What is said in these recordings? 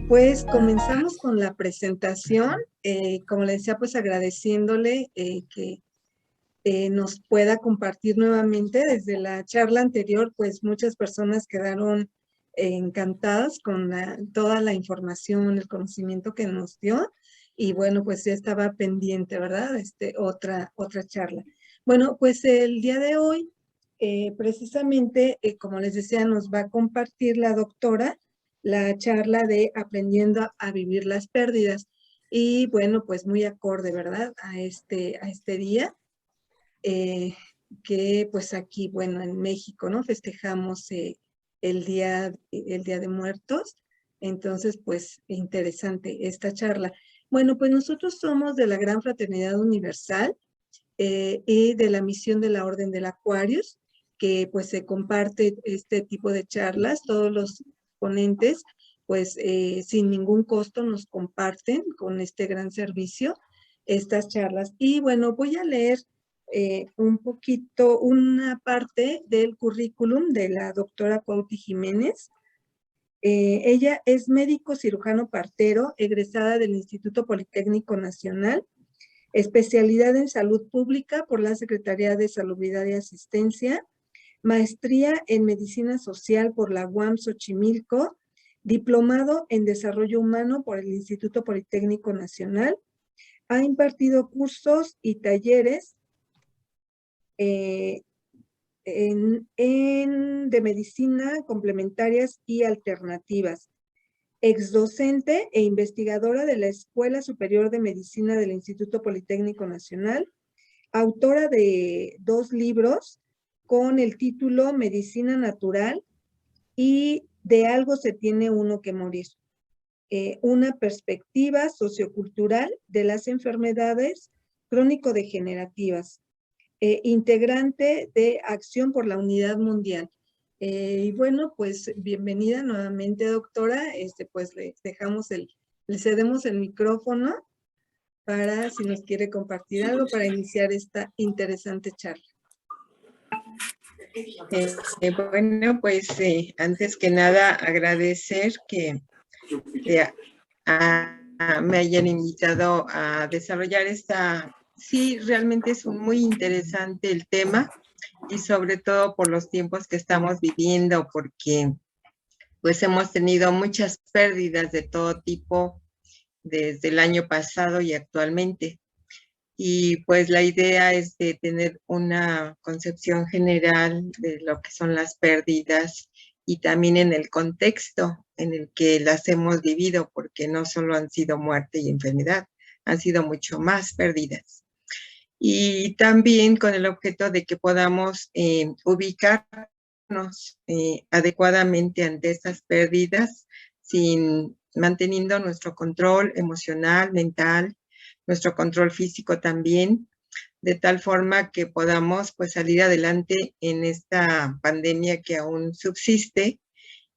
Pues comenzamos con la presentación, como le decía, pues agradeciéndole que nos pueda compartir nuevamente. Desde la charla anterior, pues muchas personas quedaron encantadas con toda la información, el conocimiento que nos dio, y bueno, pues ya estaba pendiente, ¿verdad? Otra charla. Bueno, pues el día de hoy, precisamente, como les decía, nos va a compartir la doctora la charla de Aprendiendo a vivir las pérdidas. Y bueno, pues muy acorde, ¿verdad? A este día, que pues aquí, bueno, en México, ¿no? Festejamos el Día de Muertos. Entonces, pues interesante esta charla. Bueno, pues nosotros somos de la Gran Fraternidad Universal y de la misión de la Orden del Aquarius, que pues se comparte este tipo de charlas. Todos los ponentes, pues sin ningún costo nos comparten con este gran servicio estas charlas. Y bueno, voy a leer un poquito, una parte del currículum de la doctora Cuauhti Jiménez. Ella es médico cirujano partero, egresada del Instituto Politécnico Nacional, especialidad en salud pública por la Secretaría de Salubridad y Asistencia, maestría en medicina social por la UAM Xochimilco, diplomado en desarrollo humano por el Instituto Politécnico Nacional. Ha impartido cursos y talleres de medicina complementarias y alternativas. Exdocente e investigadora de la Escuela Superior de Medicina del Instituto Politécnico Nacional, autora de 2 libros con el título Medicina Natural y De algo se tiene uno que morir. Una perspectiva sociocultural de las enfermedades crónico-degenerativas. Integrante de Acción por la Unidad Mundial. Y bueno, pues bienvenida nuevamente, doctora. Pues le cedemos el micrófono para si nos quiere compartir algo para iniciar esta interesante charla. Bueno, pues antes que nada agradecer que me hayan invitado a desarrollar esta. Sí, realmente es muy interesante el tema y sobre todo por los tiempos que estamos viviendo, porque pues hemos tenido muchas pérdidas de todo tipo desde el año pasado y actualmente. Y pues la idea es de tener una concepción general de lo que son las pérdidas y también en el contexto en el que las hemos vivido, porque no solo han sido muerte y enfermedad, han sido mucho más pérdidas. Y también con el objeto de que podamos ubicarnos adecuadamente ante estas pérdidas, manteniendo nuestro control emocional, mental, nuestro control físico también, de tal forma que podamos pues salir adelante en esta pandemia que aún subsiste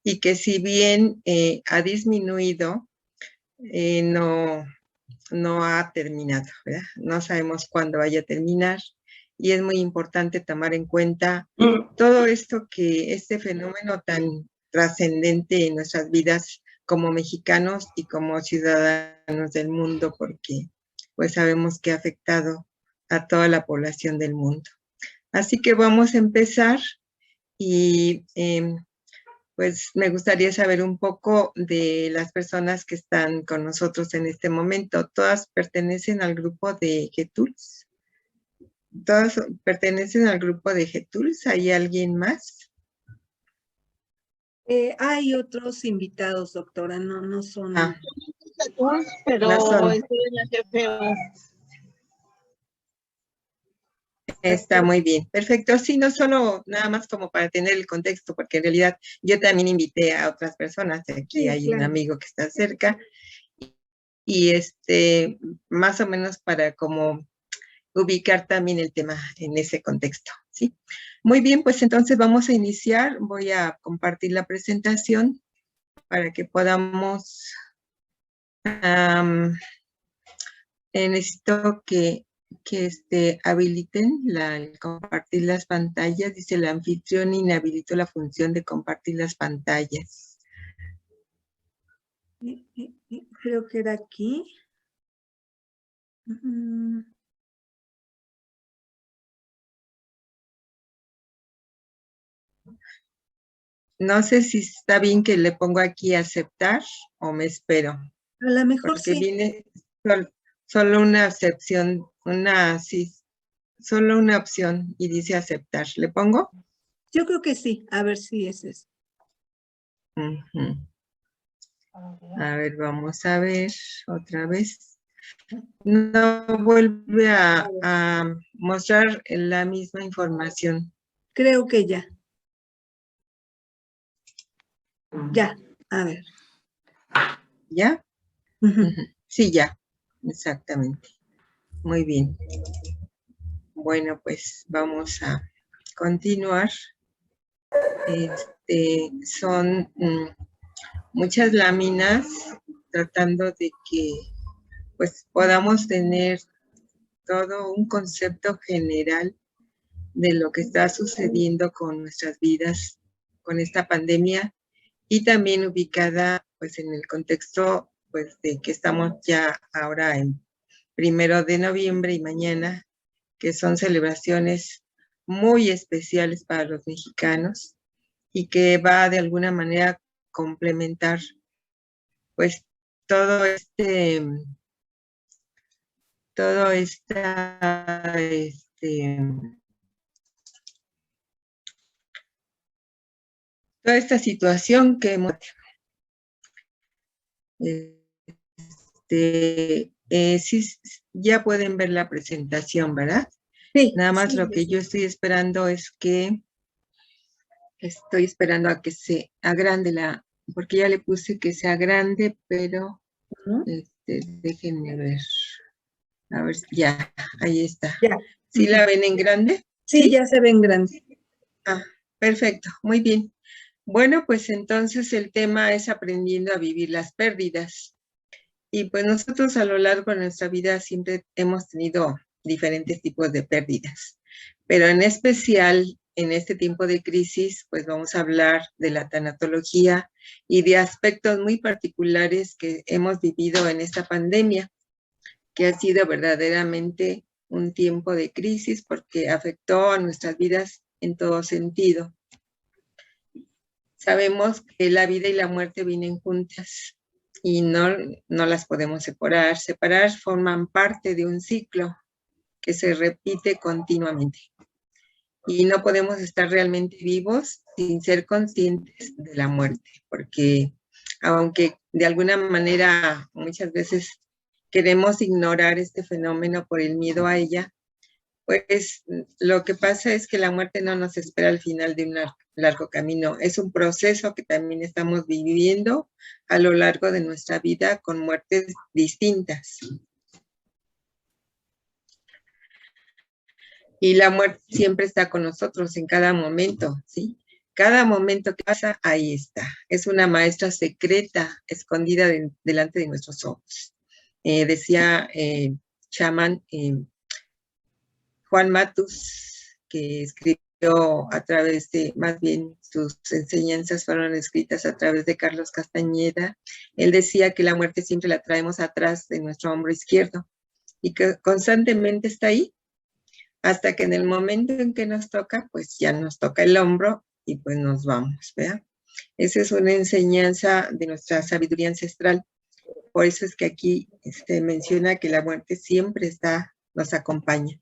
y que si bien ha disminuido, no ha terminado, ¿verdad? No sabemos cuándo vaya a terminar y es muy importante tomar en cuenta todo esto, que este fenómeno tan trascendente en nuestras vidas como mexicanos y como ciudadanos del mundo, porque pues sabemos que ha afectado a toda la población del mundo. Así que vamos a empezar y pues me gustaría saber un poco de las personas que están con nosotros en este momento. ¿Todas pertenecen al grupo de Getools? ¿Todas pertenecen al grupo de Getools? ¿Hay alguien más? Hay otros invitados, doctora, no son. Pero no son. estoy en la GFO. Está muy bien, perfecto. Sí, no solo nada más como para tener el contexto, porque en realidad yo también invité a otras personas. Aquí sí, hay claro. Un amigo que está cerca y más o menos para como ubicar también el tema en ese contexto, ¿sí? Muy bien, pues entonces vamos a iniciar. Voy a compartir la presentación para que podamos. Necesito que habiliten el compartir las pantallas. Dice el anfitrión inhabilitó la función de compartir las pantallas. Creo que era aquí. No sé si está bien que le pongo aquí aceptar o me espero, A lo mejor porque sí. viene solo una excepción, solo una opción y dice aceptar. ¿Le pongo? Yo creo que sí. A ver si es eso. Ujú. A ver, vamos a ver otra vez. No vuelve a mostrar la misma información. Creo que ya. Ya. A ver. ¿Ya? Ujú. Ujú. Sí, ya. Exactamente. Muy bien. Bueno, pues vamos a continuar. Son muchas láminas tratando de que pues podamos tener todo un concepto general de lo que está sucediendo con nuestras vidas, con esta pandemia y también ubicada pues en el contexto pues de que estamos ya ahora en 1 de noviembre y mañana, que son celebraciones muy especiales para los mexicanos y que va de alguna manera a complementar pues todo toda esta situación que hemos sí, ya pueden ver la presentación, ¿verdad? Sí. Nada más Sí, lo que yo estoy esperando es que estoy esperando a que se agrande porque ya le puse que se agrande, pero ¿no? déjenme ver. A ver, ya, ahí está. Ya. ¿Sí la ven en grande? Sí, ya se ven grandes. Ah, perfecto, muy bien. Bueno, pues entonces el tema es aprendiendo a vivir las pérdidas. Y pues nosotros a lo largo de nuestra vida siempre hemos tenido diferentes tipos de pérdidas, pero en especial en este tiempo de crisis, pues vamos a hablar de la tanatología y de aspectos muy particulares que hemos vivido en esta pandemia, que ha sido verdaderamente un tiempo de crisis porque afectó a nuestras vidas en todo sentido. Sabemos que la vida y la muerte vienen juntas y no las podemos separar. Separar forman parte de un ciclo que se repite continuamente. Y no podemos estar realmente vivos sin ser conscientes de la muerte, porque aunque de alguna manera muchas veces queremos ignorar este fenómeno por el miedo a ella, pues lo que pasa es que la muerte no nos espera al final de un largo camino. Es un proceso que también estamos viviendo a lo largo de nuestra vida con muertes distintas. Y la muerte siempre está con nosotros en cada momento, ¿sí? Cada momento que pasa, ahí está. Es una maestra secreta, escondida delante de nuestros ojos. Decía Shaman Juan Matus, que escribió a través de, más bien sus enseñanzas fueron escritas a través de Carlos Castañeda. Él decía que la muerte siempre la traemos atrás de nuestro hombro izquierdo y que constantemente está ahí, hasta que en el momento en que nos toca, pues ya nos toca el hombro y pues nos vamos, ¿verdad? Esa es una enseñanza de nuestra sabiduría ancestral. Por eso es que aquí menciona que la muerte siempre nos acompaña.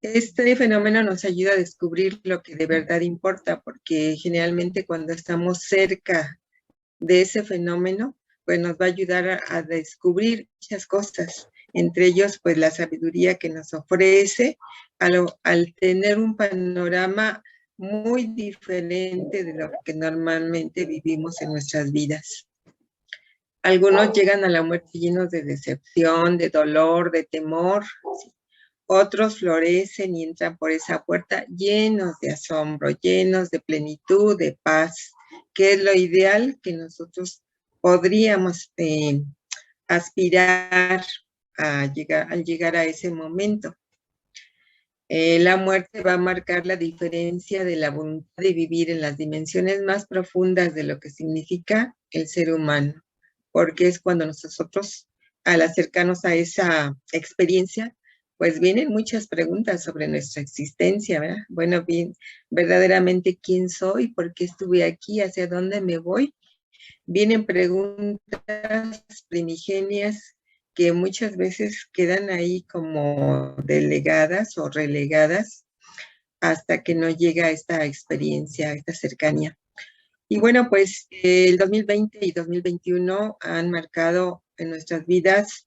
Este fenómeno nos ayuda a descubrir lo que de verdad importa, porque generalmente cuando estamos cerca de ese fenómeno, pues nos va a ayudar a descubrir muchas cosas, entre ellos pues la sabiduría que nos ofrece al tener un panorama muy diferente de lo que normalmente vivimos en nuestras vidas. Algunos llegan a la muerte llenos de decepción, de dolor, de temor. Otros florecen y entran por esa puerta llenos de asombro, llenos de plenitud, de paz, que es lo ideal que nosotros podríamos aspirar al llegar a ese momento. La muerte va a marcar la diferencia de la voluntad de vivir en las dimensiones más profundas de lo que significa el ser humano. porque es cuando nosotros, al acercarnos a esa experiencia, pues vienen muchas preguntas sobre nuestra existencia, ¿verdad? Bueno, bien, verdaderamente quién soy, por qué estuve aquí, hacia dónde me voy. Vienen preguntas primigenias que muchas veces quedan ahí como delegadas o relegadas hasta que no llega esta experiencia, esta cercanía. Y bueno, pues el 2020 y 2021 han marcado en nuestras vidas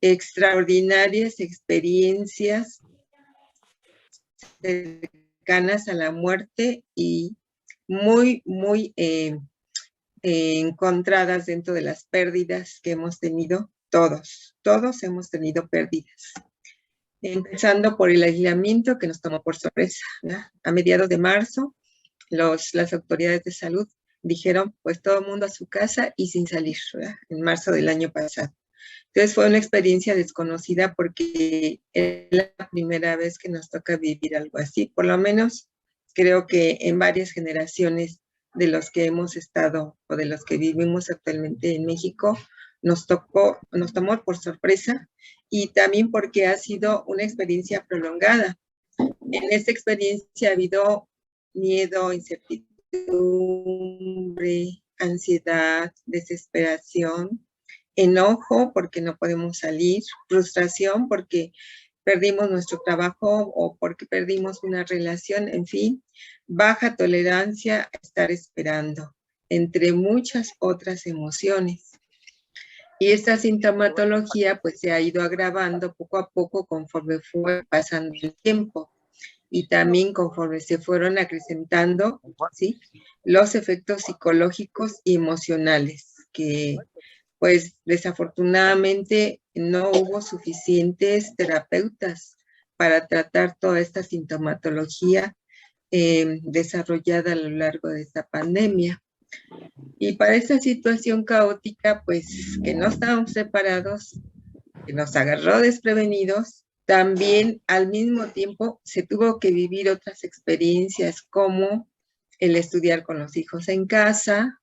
extraordinarias experiencias cercanas a la muerte y muy, muy encontradas dentro de las pérdidas que hemos tenido todos hemos tenido pérdidas. Empezando por el aislamiento que nos tomó por sorpresa, ¿verdad? A mediados de marzo, las autoridades de salud dijeron, pues todo el mundo a su casa y sin salir, ¿verdad? En marzo del año pasado. Entonces fue una experiencia desconocida porque es la primera vez que nos toca vivir algo así. Por lo menos creo que en varias generaciones de los que hemos estado o de los que vivimos actualmente en México, nos tomó por sorpresa y también porque ha sido una experiencia prolongada. En esta experiencia ha habido miedo, incertidumbre, ansiedad, desesperación, enojo porque no podemos salir, frustración porque perdimos nuestro trabajo o porque perdimos una relación, en fin, baja tolerancia a estar esperando, entre muchas otras emociones. Y esta sintomatología pues se ha ido agravando poco a poco conforme fue pasando el tiempo y también conforme se fueron acrecentando, ¿sí?, los efectos psicológicos y emocionales que pues desafortunadamente no hubo suficientes terapeutas para tratar toda esta sintomatología desarrollada a lo largo de esta pandemia. Y para esta situación caótica, pues que no estábamos preparados, que nos agarró desprevenidos, también al mismo tiempo se tuvo que vivir otras experiencias como el estudiar con los hijos en casa,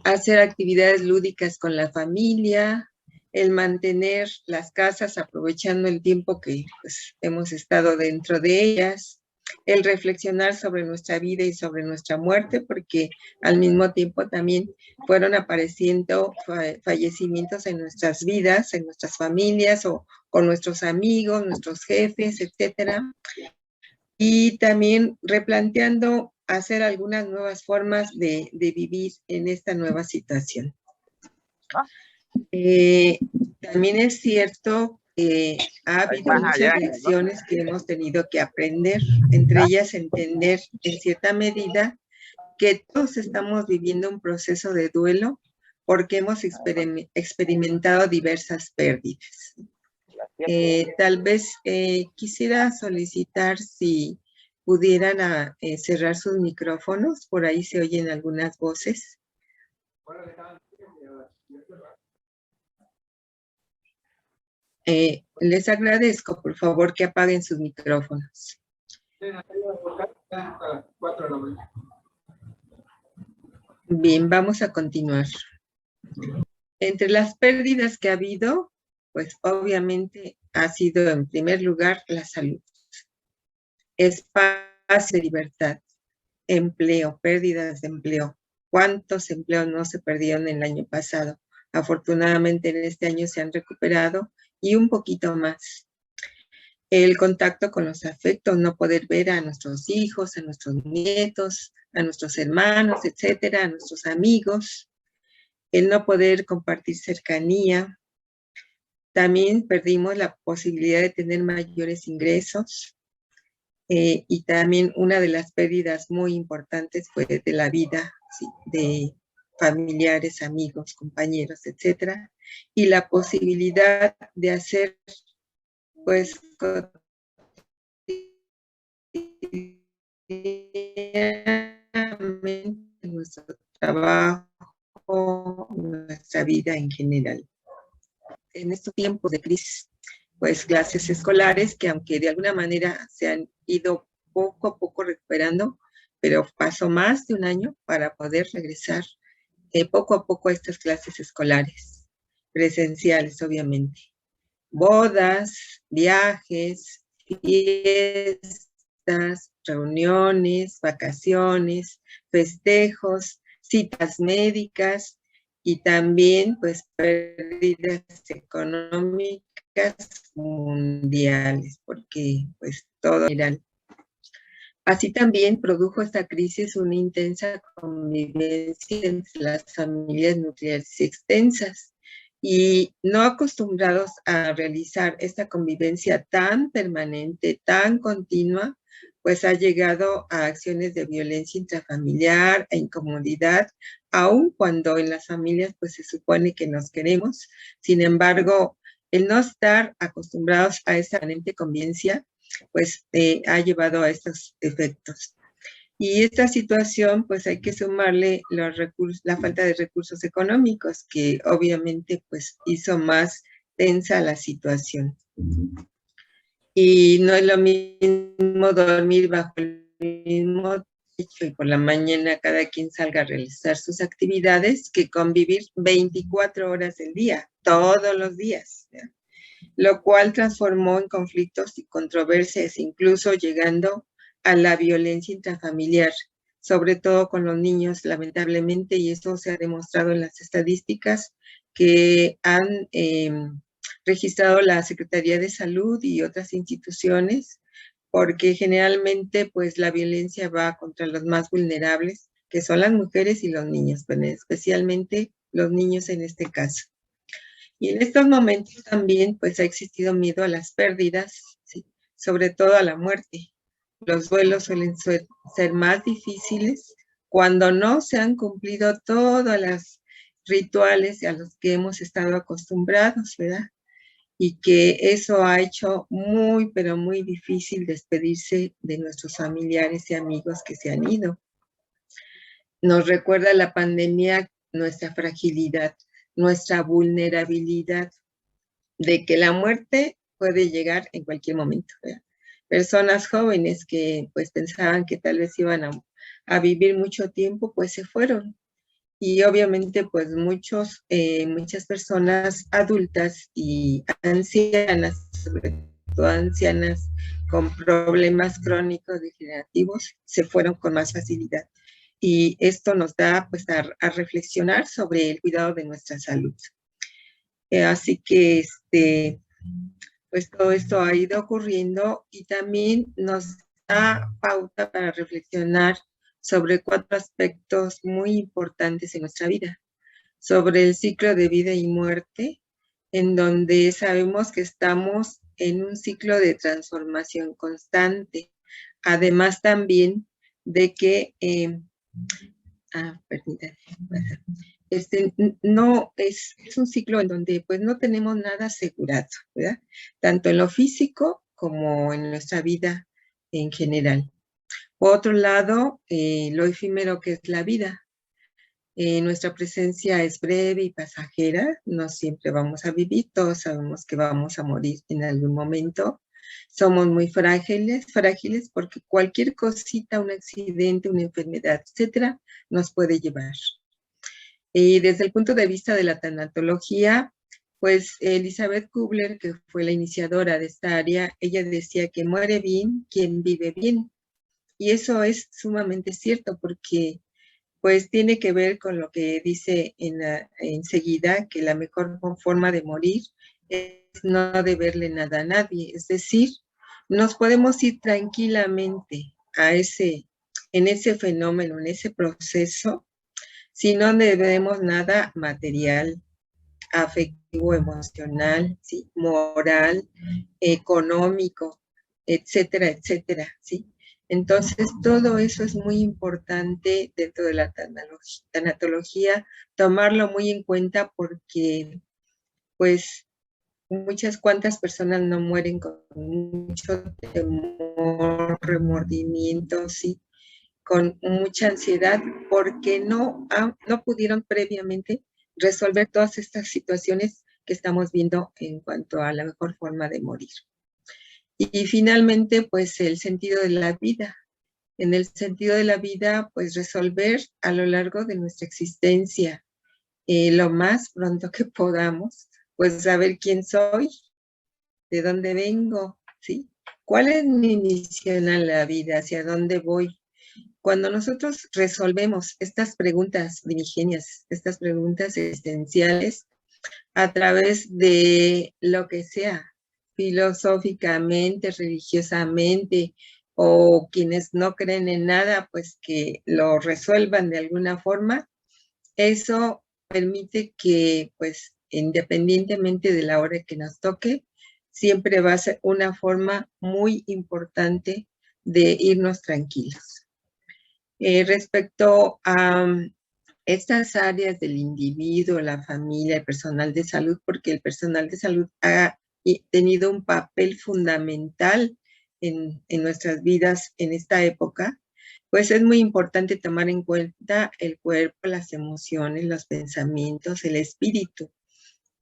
hacer actividades lúdicas con la familia, el mantener las casas aprovechando el tiempo que pues, hemos estado dentro de ellas, el reflexionar sobre nuestra vida y sobre nuestra muerte, porque al mismo tiempo también fueron apareciendo fallecimientos en nuestras vidas, en nuestras familias o con nuestros amigos, nuestros jefes, etcétera. Y también replanteando hacer algunas nuevas formas de vivir en esta nueva situación. También es cierto que ha habido muchas lecciones que hemos tenido que aprender, entre ellas entender en cierta medida que todos estamos viviendo un proceso de duelo porque hemos experimentado diversas pérdidas. Tal vez quisiera solicitar si pudieran cerrar sus micrófonos, por ahí se oyen algunas voces. Les agradezco, por favor, que apaguen sus micrófonos. Bien, vamos a continuar. Entre las pérdidas que ha habido, pues obviamente ha sido en primer lugar la salud, espacio de libertad, empleo, pérdidas de empleo. ¿Cuántos empleos no se perdieron el año pasado? Afortunadamente en este año se han recuperado y un poquito más. El contacto con los afectos, no poder ver a nuestros hijos, a nuestros nietos, a nuestros hermanos, etcétera, a nuestros amigos. El no poder compartir cercanía. También perdimos la posibilidad de tener mayores ingresos. Y también una de las pérdidas muy importantes fue de la vida, ¿sí?, de familiares, amigos, compañeros, etcétera. Y la posibilidad de hacer, pues, nuestro trabajo, nuestra vida en general. En estos tiempos de crisis, pues clases escolares que aunque de alguna manera se han ido poco a poco recuperando, pero pasó más de un año para poder regresar poco a poco estas clases escolares, presenciales obviamente. Bodas, viajes, fiestas, reuniones, vacaciones, festejos, citas médicas y también pues pérdidas económicas mundiales, porque pues todo general. Así también produjo esta crisis una intensa convivencia entre las familias nucleares extensas y no acostumbrados a realizar esta convivencia tan permanente, tan continua, pues ha llegado a acciones de violencia intrafamiliar e incomodidad, aun cuando en las familias pues se supone que nos queremos. Sin embargo, el no estar acostumbrados a esa permanente convivencia pues ha llevado a estos efectos. Y esta situación, pues hay que sumarle la falta de recursos económicos, que obviamente pues hizo más tensa la situación. Y no es lo mismo dormir bajo el mismo techo y por la mañana cada quien salga a realizar sus actividades que convivir 24 horas del día, todos los días, ¿ya? Lo cual transformó en conflictos y controversias, incluso llegando a la violencia intrafamiliar, sobre todo con los niños, lamentablemente, y eso se ha demostrado en las estadísticas que han registrado la Secretaría de Salud y otras instituciones, porque generalmente pues la violencia va contra los más vulnerables, que son las mujeres y los niños, pero especialmente los niños en este caso. Y en estos momentos también pues ha existido miedo a las pérdidas, ¿sí? Sobre todo a la muerte. Los duelos suelen ser más difíciles cuando no se han cumplido todos los rituales a los que hemos estado acostumbrados, ¿verdad? Y que eso ha hecho muy, pero muy difícil despedirse de nuestros familiares y amigos que se han ido. Nos recuerda la pandemia nuestra fragilidad, nuestra vulnerabilidad, de que la muerte puede llegar en cualquier momento, ¿verdad? Personas jóvenes que pues pensaban que tal vez iban a vivir mucho tiempo, pues se fueron. Y obviamente pues muchas personas adultas y ancianas, sobre todo ancianas con problemas crónicos degenerativos, se fueron con más facilidad. Y esto nos da pues a reflexionar sobre el cuidado de nuestra salud. Así que pues todo esto ha ido ocurriendo y también nos da pauta para reflexionar sobre 4 aspectos muy importantes en nuestra vida. Sobre el ciclo de vida y muerte, en donde sabemos que estamos en un ciclo de transformación constante. Además también de que no es un ciclo en donde pues no tenemos nada asegurado, ¿verdad? Tanto en lo físico como en nuestra vida en general. Por otro lado, lo efímero que es la vida. Nuestra presencia es breve y pasajera, no siempre vamos a vivir, todos sabemos que vamos a morir en algún momento. Somos muy frágiles porque cualquier cosita, un accidente, una enfermedad, etcétera, nos puede llevar. Y desde el punto de vista de la tanatología, pues Elizabeth Kubler, que fue la iniciadora de esta área, ella decía que muere bien quien vive bien. Y eso es sumamente cierto porque pues tiene que ver con lo que dice enseguida, que la mejor forma de morir es no deberle nada a nadie. Es decir, nos podemos ir tranquilamente en ese fenómeno, en ese proceso, si no debemos nada material, afectivo, emocional, ¿sí? Moral, económico, etcétera, etcétera, ¿sí? Entonces, todo eso es muy importante dentro de la tanatología, tomarlo muy en cuenta porque, pues, cuantas personas no mueren con mucho temor, remordimiento, ¿sí? Con mucha ansiedad porque no pudieron previamente resolver todas estas situaciones que estamos viendo en cuanto a la mejor forma de morir. Y finalmente, pues el sentido de la vida. En el sentido de la vida, pues resolver a lo largo de nuestra existencia lo más pronto que podamos, pues saber quién soy, de dónde vengo, ¿sí? ¿Cuál es mi misión en la vida? ¿Hacia dónde voy? Cuando nosotros resolvemos estas preguntas primigenias, estas preguntas existenciales, a través de lo que sea, filosóficamente, religiosamente, o quienes no creen en nada, pues que lo resuelvan de alguna forma, eso permite que, pues, independientemente de la hora que nos toque, siempre va a ser una forma muy importante de irnos tranquilos. Respecto a estas áreas del individuo, la familia, el personal de salud, porque el personal de salud ha tenido un papel fundamental en nuestras vidas en esta época, pues es muy importante tomar en cuenta el cuerpo, las emociones, los pensamientos, el espíritu,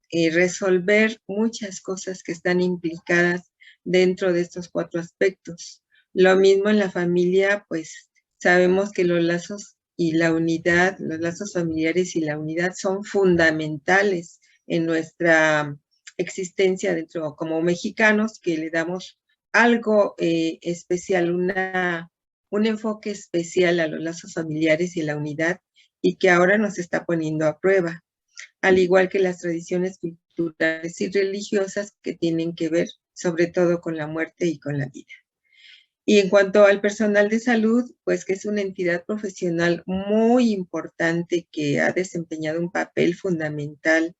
y resolver muchas cosas que están implicadas dentro de estos 4 aspectos. Lo mismo en la familia, pues sabemos que los lazos y la unidad, los lazos familiares y la unidad son fundamentales en nuestra existencia dentro como mexicanos, que le damos algo especial, un enfoque especial a los lazos familiares y la unidad, y que ahora nos está poniendo a prueba, al igual que las tradiciones culturales y religiosas que tienen que ver sobre todo con la muerte y con la vida. Y en cuanto al personal de salud, pues que es una entidad profesional muy importante que ha desempeñado un papel fundamental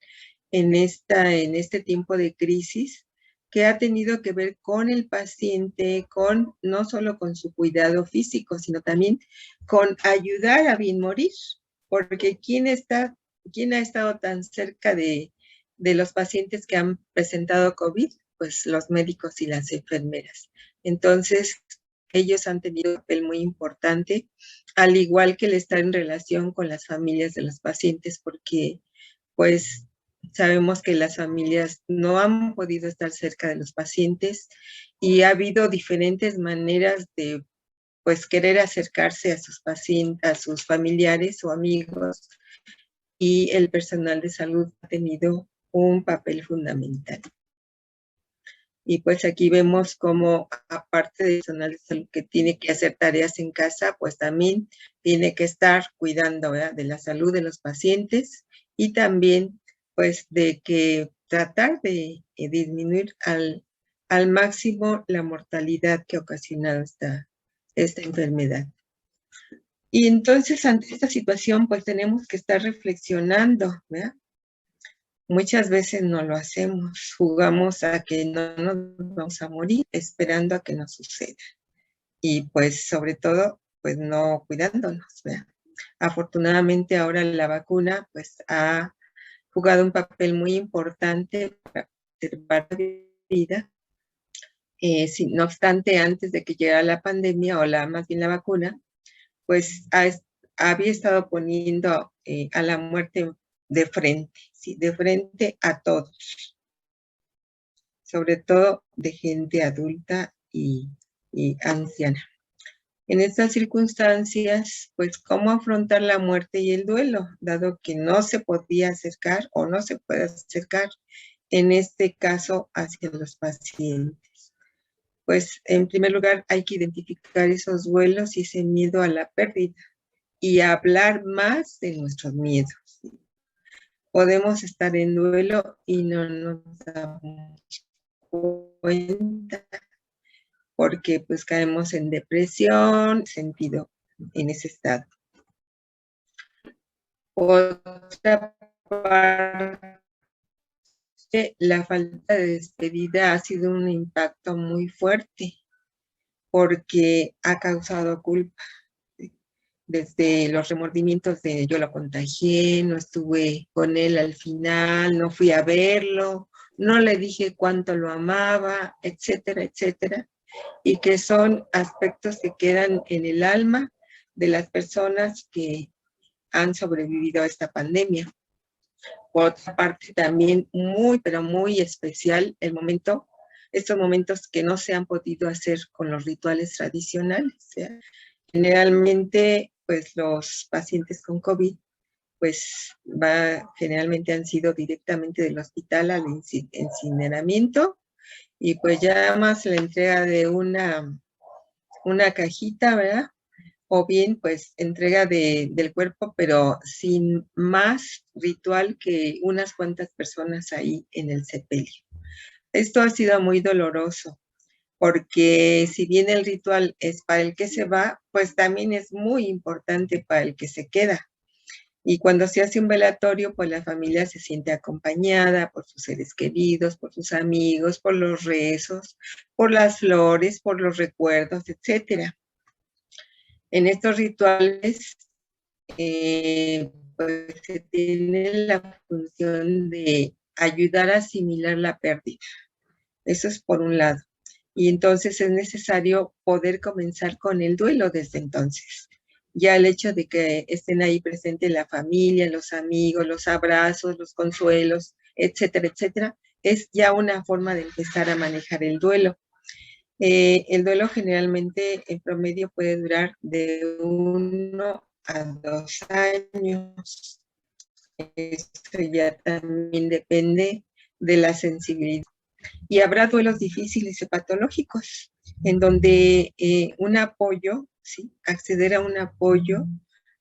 en este tiempo de crisis, que ha tenido que ver con el paciente, con no solo con su cuidado físico, sino también con ayudar a bien morir, porque ¿quién ha estado tan cerca de los pacientes que han presentado COVID? Pues los médicos y las enfermeras. Entonces, ellos han tenido un papel muy importante, al igual que el estar en relación con las familias de los pacientes, porque pues sabemos que las familias no han podido estar cerca de los pacientes y ha habido diferentes maneras de pues querer acercarse a sus pacientes, a sus familiares o amigos, y el personal de salud ha tenido un papel fundamental. Y pues aquí vemos cómo, aparte del personal de salud que tiene que hacer tareas en casa, pues también tiene que estar cuidando, ¿verdad?, de la salud de los pacientes, y también pues de que tratar de disminuir al máximo la mortalidad que ha ocasionado esta enfermedad. Y entonces, ante esta situación, pues tenemos que estar reflexionando, ¿verdad? Muchas veces no lo hacemos, jugamos a que no nos vamos a morir esperando a que nos suceda. Y pues sobre todo, pues no cuidándonos, ¿verdad? Afortunadamente ahora la vacuna pues ha jugado un papel muy importante para preservar la vida. No obstante, antes de que llegara la pandemia o más bien la vacuna, pues había estado poniendo a la muerte de frente, ¿sí?, de frente a todos, sobre todo de gente adulta y anciana. En estas circunstancias, pues, ¿cómo afrontar la muerte y el duelo? Dado que no se podía acercar o no se puede acercar, en este caso, hacia los pacientes. Pues, en primer lugar, hay que identificar esos duelos y ese miedo a la pérdida y hablar más de nuestros miedos. Podemos estar en duelo y no nos damos cuenta, porque pues caemos en depresión, sentido en ese estado. Otra parte, la falta de despedida ha sido un impacto muy fuerte porque ha causado culpa. Desde los remordimientos de yo lo contagié, no estuve con él al final, no fui a verlo, no le dije cuánto lo amaba, etcétera, etcétera, y que son aspectos que quedan en el alma de las personas que han sobrevivido a esta pandemia. Por otra parte, también muy, pero muy especial estos momentos que no se han podido hacer con los rituales tradicionales, ¿sí? Generalmente, pues los pacientes con COVID, pues generalmente han sido directamente del hospital al incineramiento, y pues ya más la entrega de una cajita, ¿verdad? O bien pues entrega del cuerpo, pero sin más ritual que unas cuantas personas ahí en el sepelio. Esto ha sido muy doloroso, porque si bien el ritual es para el que se va, pues también es muy importante para el que se queda. Y cuando se hace un velatorio, pues la familia se siente acompañada por sus seres queridos, por sus amigos, por los rezos, por las flores, por los recuerdos, etcétera. En estos rituales, pues se tiene la función de ayudar a asimilar la pérdida. Eso es por un lado. Y entonces es necesario poder comenzar con el duelo desde entonces. Ya el hecho de que estén ahí presente la familia, los amigos, los abrazos, los consuelos, etcétera, etcétera, es ya una forma de empezar a manejar el duelo. El duelo generalmente en promedio puede durar de 1 a 2 años. Esto ya también depende de la sensibilidad. Y habrá duelos difíciles y patológicos, en donde un apoyo, ¿sí? Acceder a un apoyo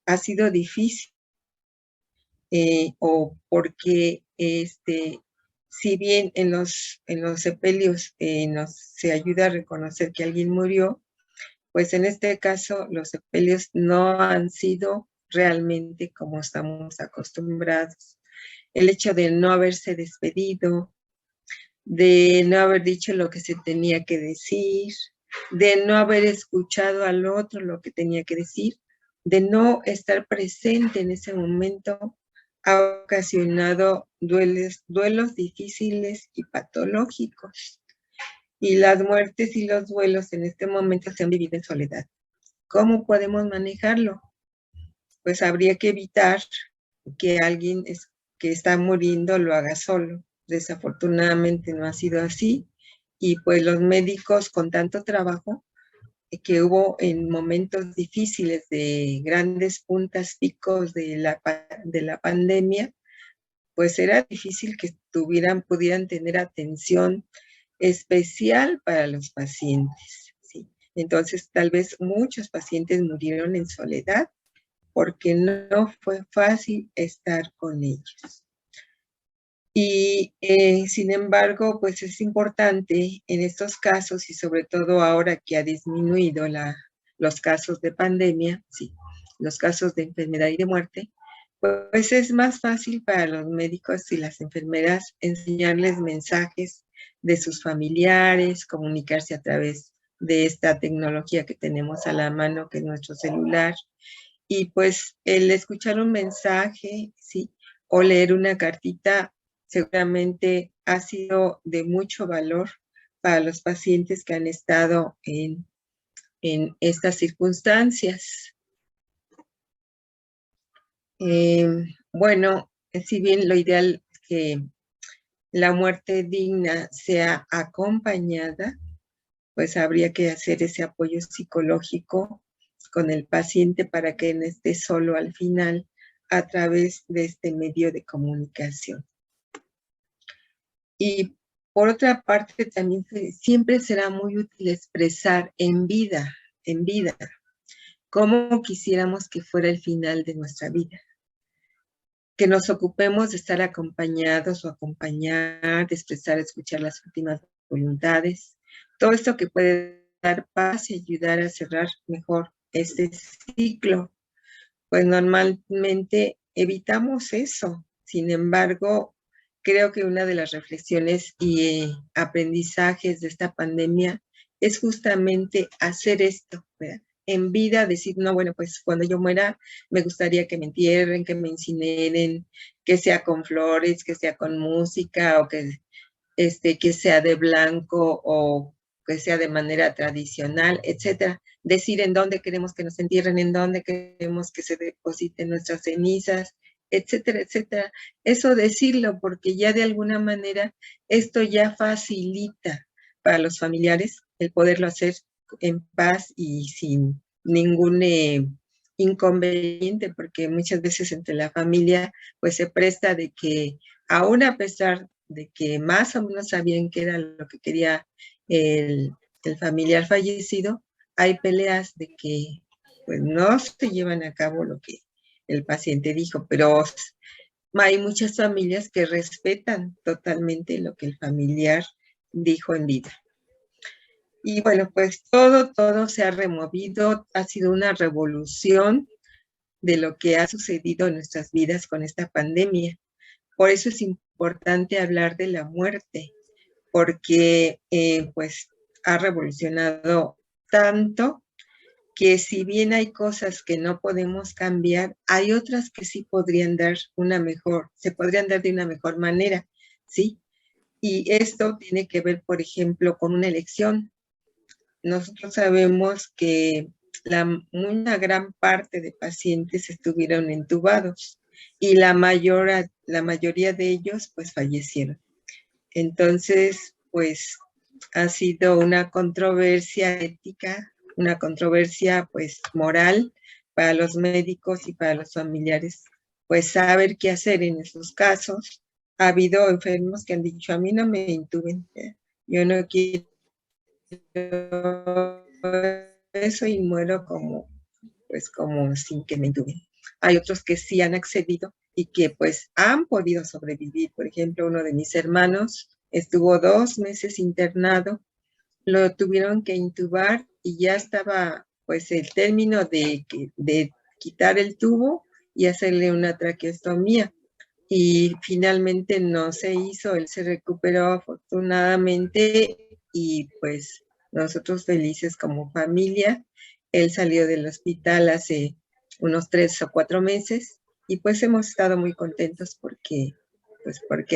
ha sido difícil, o porque si bien en los sepelios se ayuda a reconocer que alguien murió, pues en este caso los sepelios no han sido realmente como estamos acostumbrados. El hecho de no haberse despedido, de no haber dicho lo que se tenía que decir, de no haber escuchado al otro lo que tenía que decir, de no estar presente en ese momento, ha ocasionado duelos difíciles y patológicos. Y las muertes y los duelos en este momento se han vivido en soledad. ¿Cómo podemos manejarlo? Pues habría que evitar que alguien que está muriendo lo haga solo. Desafortunadamente no ha sido así, y pues los médicos con tanto trabajo que hubo en momentos difíciles de grandes puntas, picos de la pandemia, pues era difícil que pudieran tener atención especial para los pacientes, ¿sí? Entonces, tal vez muchos pacientes murieron en soledad porque no fue fácil estar con ellos. Y sin embargo, pues es importante en estos casos, y sobre todo ahora que ha disminuido los casos de pandemia, sí, los casos de enfermedad y de muerte, pues es más fácil para los médicos y las enfermeras enseñarles mensajes de sus familiares, comunicarse a través de esta tecnología que tenemos a la mano, que es nuestro celular. Y pues el escuchar un mensaje, sí, o leer una cartita, seguramente ha sido de mucho valor para los pacientes que han estado en estas circunstancias. Bueno, si bien lo ideal es que la muerte digna sea acompañada, pues habría que hacer ese apoyo psicológico con el paciente para que no esté solo al final a través de este medio de comunicación. Y por otra parte, también siempre será muy útil expresar en vida, cómo quisiéramos que fuera el final de nuestra vida. Que nos ocupemos de estar acompañados o acompañar, de expresar, escuchar las últimas voluntades. Todo esto que puede dar paz y ayudar a cerrar mejor este ciclo. Pues normalmente evitamos eso. Sin embargo, creo que una de las reflexiones y aprendizajes de esta pandemia es justamente hacer esto, ¿verdad? En vida decir, no, bueno, pues cuando yo muera me gustaría que me entierren, que me incineren, que sea con flores, que sea con música, o que sea de blanco, o que sea de manera tradicional, etcétera. Decir en dónde queremos que nos entierren, en dónde queremos que se depositen nuestras cenizas, etcétera, etcétera. Eso decirlo, porque ya de alguna manera esto ya facilita para los familiares el poderlo hacer en paz y sin ningún inconveniente, porque muchas veces entre la familia pues se presta de que aún a pesar de que más o menos sabían qué era lo que quería el familiar fallecido, hay peleas de que pues no se llevan a cabo lo que el paciente dijo, pero hay muchas familias que respetan totalmente lo que el familiar dijo en vida. Y bueno, pues todo se ha removido, ha sido una revolución de lo que ha sucedido en nuestras vidas con esta pandemia. Por eso es importante hablar de la muerte, porque pues ha revolucionado tanto que si bien hay cosas que no podemos cambiar, hay otras que sí podrían dar se podrían dar de una mejor manera, ¿sí? Y esto tiene que ver, por ejemplo, con una elección. Nosotros sabemos que una gran parte de pacientes estuvieron entubados y la mayoría de ellos pues fallecieron. Entonces, pues ha sido una controversia ética, una controversia pues moral para los médicos y para los familiares, pues saber qué hacer en esos casos. Ha habido enfermos que han dicho, a mí no me intuben, yo no quiero eso y muero como sin que me intuben. Hay otros que sí han accedido y que pues han podido sobrevivir. Por ejemplo, uno de mis hermanos estuvo 2 meses internado, lo tuvieron que intubar y ya estaba pues el término de quitar el tubo y hacerle una traqueostomía. Y finalmente no se hizo, él se recuperó afortunadamente y pues nosotros felices como familia. Él salió del hospital hace unos 3 o 4 meses y pues hemos estado muy contentos porque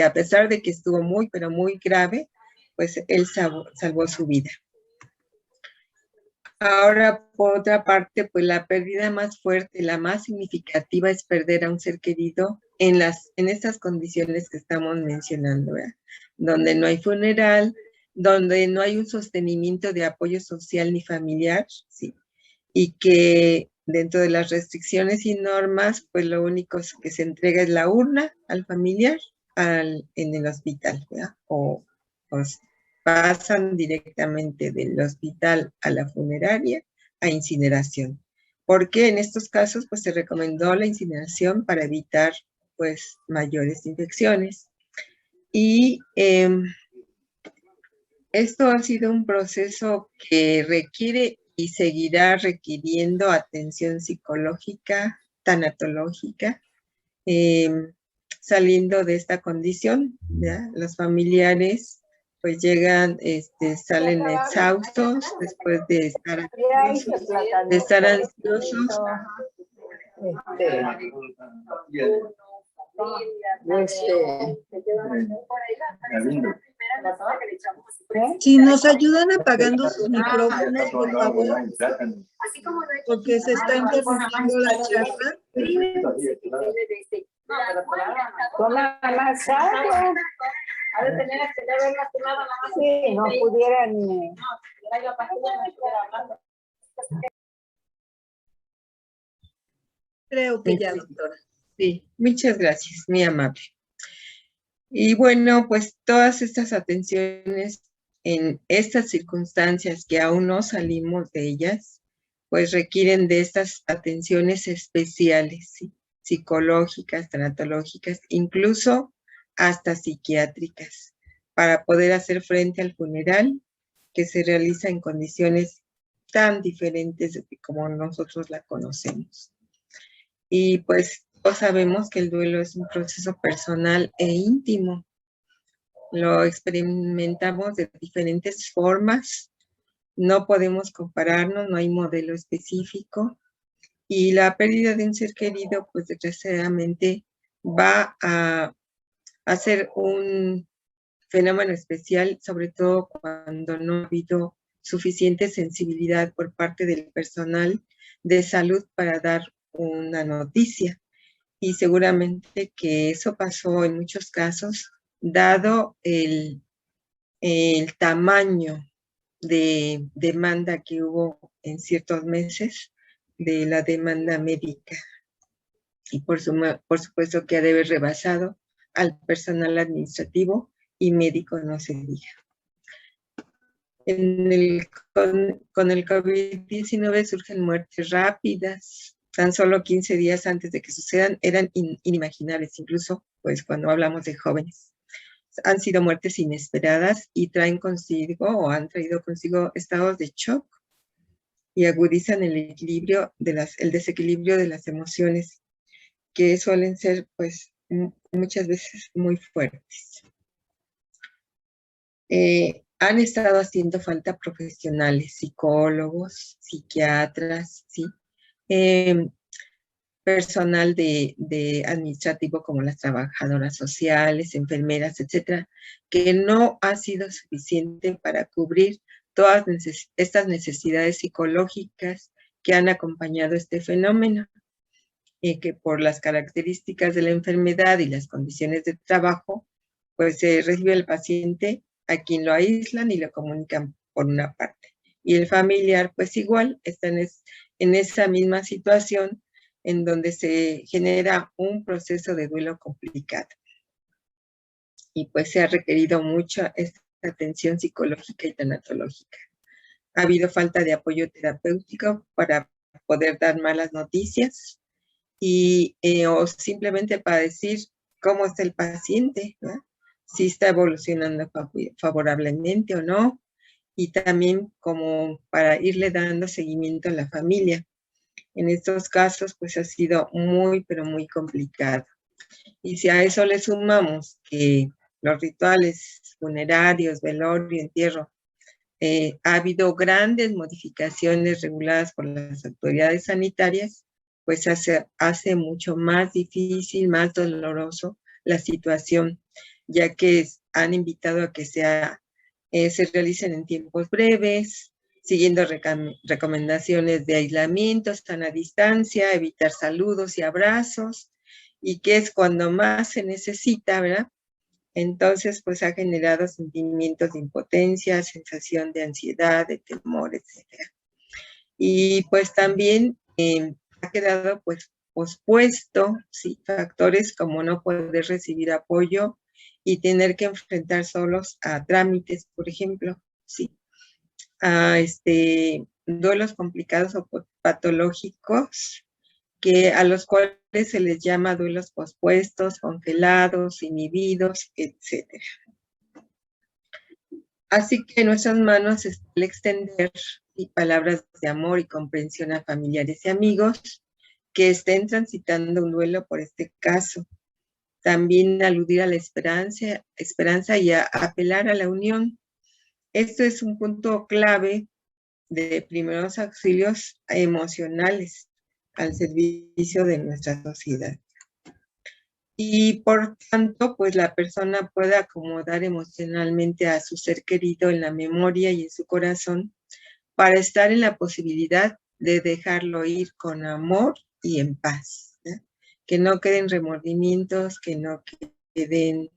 a pesar de que estuvo muy, pero muy grave, pues él salvó su vida. Ahora, por otra parte, pues la pérdida más fuerte, la más significativa es perder a un ser querido en estas condiciones que estamos mencionando, ¿verdad? Donde no hay funeral, donde no hay un sostenimiento de apoyo social ni familiar, sí, y que dentro de las restricciones y normas, pues lo único que se entrega es la urna al familiar en el hospital, ¿verdad? O pasan directamente del hospital a la funeraria a incineración. Porque en estos casos pues se recomendó la incineración para evitar pues mayores infecciones. Y esto ha sido un proceso que requiere y seguirá requiriendo atención psicológica, tanatológica, saliendo de esta condición, ¿ya? Los familiares pues llegan, salen exhaustos después de estar ansiosos. Si nos ayudan apagando sus micrófonos, por favor, porque se está interrumpiendo la charla. Toma más agua. Sí, no pudieran. Creo que ya, doctora. Sí, muchas gracias, muy amable. Y bueno, pues todas estas atenciones en estas circunstancias que aún no salimos de ellas, pues requieren de estas atenciones especiales, ¿sí? Psicológicas, tanatológicas, incluso hasta psiquiátricas, para poder hacer frente al funeral que se realiza en condiciones tan diferentes como nosotros la conocemos. Y pues todos sabemos que el duelo es un proceso personal e íntimo. Lo experimentamos de diferentes formas. No podemos compararnos, no hay modelo específico. Y la pérdida de un ser querido, pues desgraciadamente va a ser un fenómeno especial, sobre todo cuando no ha habido suficiente sensibilidad por parte del personal de salud para dar una noticia. Y seguramente que eso pasó en muchos casos, dado el tamaño de demanda que hubo en ciertos meses de la demanda médica. Y por supuesto que ha de haber rebasado al personal administrativo y médico, no se diga. Con el COVID-19 surgen muertes rápidas. Tan solo 15 días antes de que sucedan eran inimaginables, incluso pues cuando hablamos de jóvenes. Han sido muertes inesperadas y traen consigo o han traído consigo estados de shock y agudizan el desequilibrio de las emociones, que suelen ser pues muchas veces muy fuertes. Han estado haciendo falta profesionales, psicólogos, psiquiatras, ¿sí? Personal de administrativo como las trabajadoras sociales, enfermeras, etcétera, que no ha sido suficiente para cubrir todas estas necesidades psicológicas que han acompañado este fenómeno, que por las características de la enfermedad y las condiciones de trabajo, pues se recibe el paciente a quien lo aíslan y lo comunican por una parte. Y el familiar, pues igual, está en esa misma situación en donde se genera un proceso de duelo complicado. Y pues se ha requerido mucha esta atención psicológica y tanatológica. Ha habido falta de apoyo terapéutico para poder dar malas noticias o simplemente para decir cómo está el paciente, ¿no? Si está evolucionando favorablemente o no, y también como para irle dando seguimiento a la familia. En estos casos, pues ha sido muy, pero muy complicado. Y si a eso le sumamos que los rituales funerarios, velorio, entierro, ha habido grandes modificaciones reguladas por las autoridades sanitarias, pues hace mucho más difícil, más doloroso la situación, ya que han invitado a que se realicen en tiempos breves, siguiendo recomendaciones de aislamiento, están a distancia, evitar saludos y abrazos, y que es cuando más se necesita, ¿verdad? Entonces, pues ha generado sentimientos de impotencia, sensación de ansiedad, de temor, etc. Y pues también ha quedado pues pospuesto, ¿sí? Factores como no poder recibir apoyo y tener que enfrentar solos a trámites, por ejemplo, ¿sí? A duelos complicados o patológicos, a los cuales se les llama duelos pospuestos, congelados, inhibidos, etc. Así que en nuestras manos está el extender palabras de amor y comprensión a familiares y amigos que estén transitando un duelo por este caso. También aludir a la esperanza y a apelar a la unión. Esto es un punto clave de primeros auxilios emocionales al servicio de nuestra sociedad. Y por tanto, pues la persona puede acomodar emocionalmente a su ser querido en la memoria y en su corazón para estar en la posibilidad de dejarlo ir con amor y en paz, ¿eh? Que no queden remordimientos, que no queden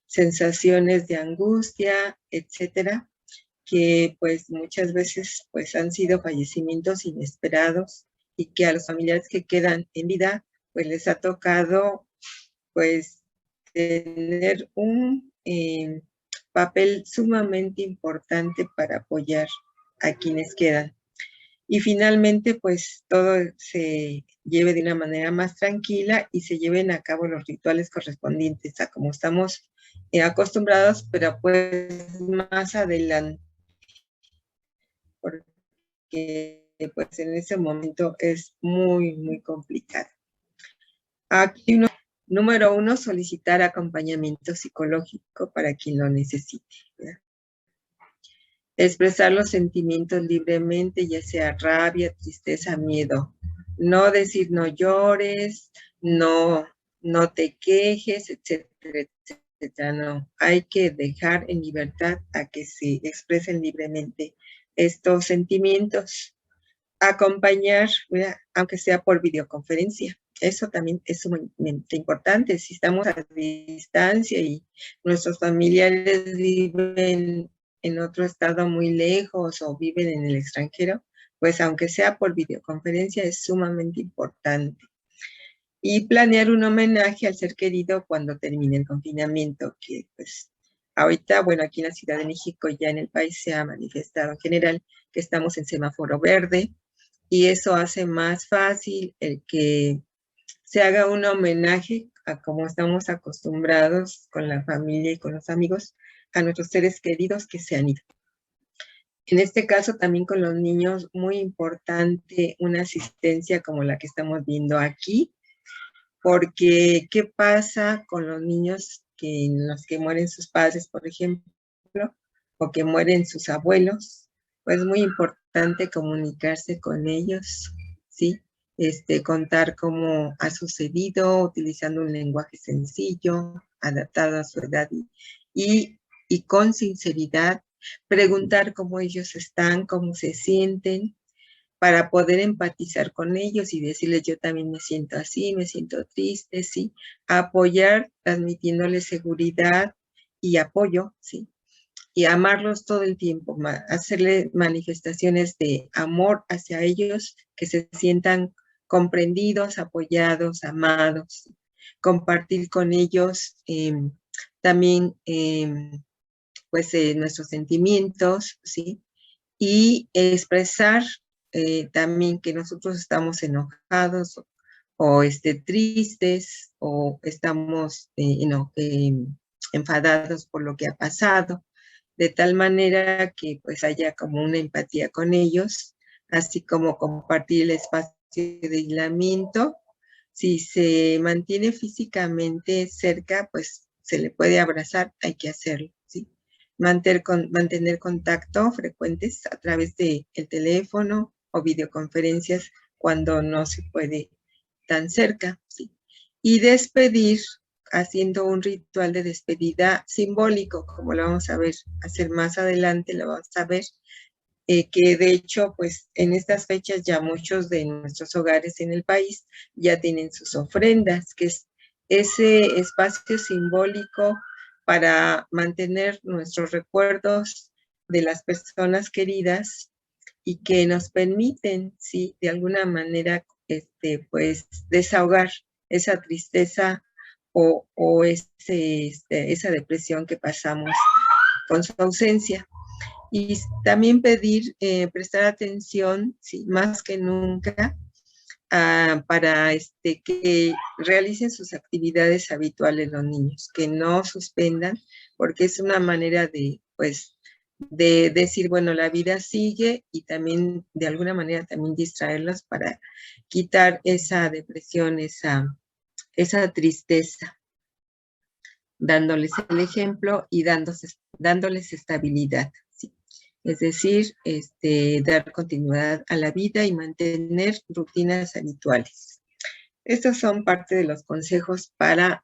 sensaciones de angustia, etcétera, que pues muchas veces pues han sido fallecimientos inesperados y que a los familiares que quedan en vida pues les ha tocado pues tener un papel sumamente importante para apoyar a quienes quedan. Y finalmente, pues todo se lleve de una manera más tranquila y se lleven a cabo los rituales correspondientes a como estamos acostumbrados, pero pues más adelante, porque pues en ese momento es muy, muy complicado. Aquí número 1, solicitar acompañamiento psicológico para quien lo necesite, ¿verdad? Expresar los sentimientos libremente, ya sea rabia, tristeza, miedo. No decir no llores, no te quejes, etcétera, etcétera. No, hay que dejar en libertad a que se expresen libremente estos sentimientos. Acompañar, ¿verdad? Aunque sea por videoconferencia. Eso también es sumamente importante. Si estamos a distancia y nuestros familiares viven en otro estado muy lejos o viven en el extranjero, pues aunque sea por videoconferencia, es sumamente importante. Y planear un homenaje al ser querido cuando termine el confinamiento, que pues ahorita, bueno, aquí en la Ciudad de México, ya en el país se ha manifestado en general que estamos en semáforo verde, y eso hace más fácil el que se haga un homenaje a como estamos acostumbrados con la familia y con los amigos, a nuestros seres queridos que se han ido. En este caso también con los niños, muy importante una asistencia como la que estamos viendo aquí, porque ¿qué pasa con los niños los que mueren sus padres, por ejemplo, o que mueren sus abuelos? Pues es muy importante comunicarse con ellos, ¿sí? Contar cómo ha sucedido, utilizando un lenguaje sencillo, adaptado a su edad y con sinceridad, preguntar cómo ellos están, cómo se sienten, para poder empatizar con ellos y decirles yo también me siento así, me siento triste, ¿sí? Apoyar, transmitiéndoles seguridad y apoyo, ¿sí? Y amarlos todo el tiempo, hacerle manifestaciones de amor hacia ellos, que se sientan comprendidos, apoyados, amados, ¿sí? Compartir con ellos también pues nuestros sentimientos, ¿sí? Y expresar también que nosotros estamos enojados o tristes o estamos enfadados por lo que ha pasado, de tal manera que pues haya como una empatía con ellos, así como compartir el espacio de aislamiento. Si se mantiene físicamente cerca, pues se le puede abrazar, hay que hacerlo, ¿sí? Mantener contacto frecuentes a través del teléfono o videoconferencias cuando no se puede tan cerca, ¿sí? Y despedir haciendo un ritual de despedida simbólico, como lo vamos a ver hacer más adelante, lo vamos a ver, que de hecho, pues en estas fechas ya muchos de nuestros hogares en el país ya tienen sus ofrendas, que es ese espacio simbólico para mantener nuestros recuerdos de las personas queridas y que nos permiten, sí, de alguna manera, pues desahogar esa tristeza o esa depresión que pasamos con su ausencia. Y también pedir, prestar atención, sí, más que nunca, para que realicen sus actividades habituales los niños, que no suspendan, porque es una manera de, pues, de decir, bueno, la vida sigue y también, de alguna manera, también distraerlos para quitar esa depresión, esa tristeza, dándoles el ejemplo y dándoles estabilidad, ¿sí? Es decir, dar continuidad a la vida y mantener rutinas habituales. Estos son parte de los consejos para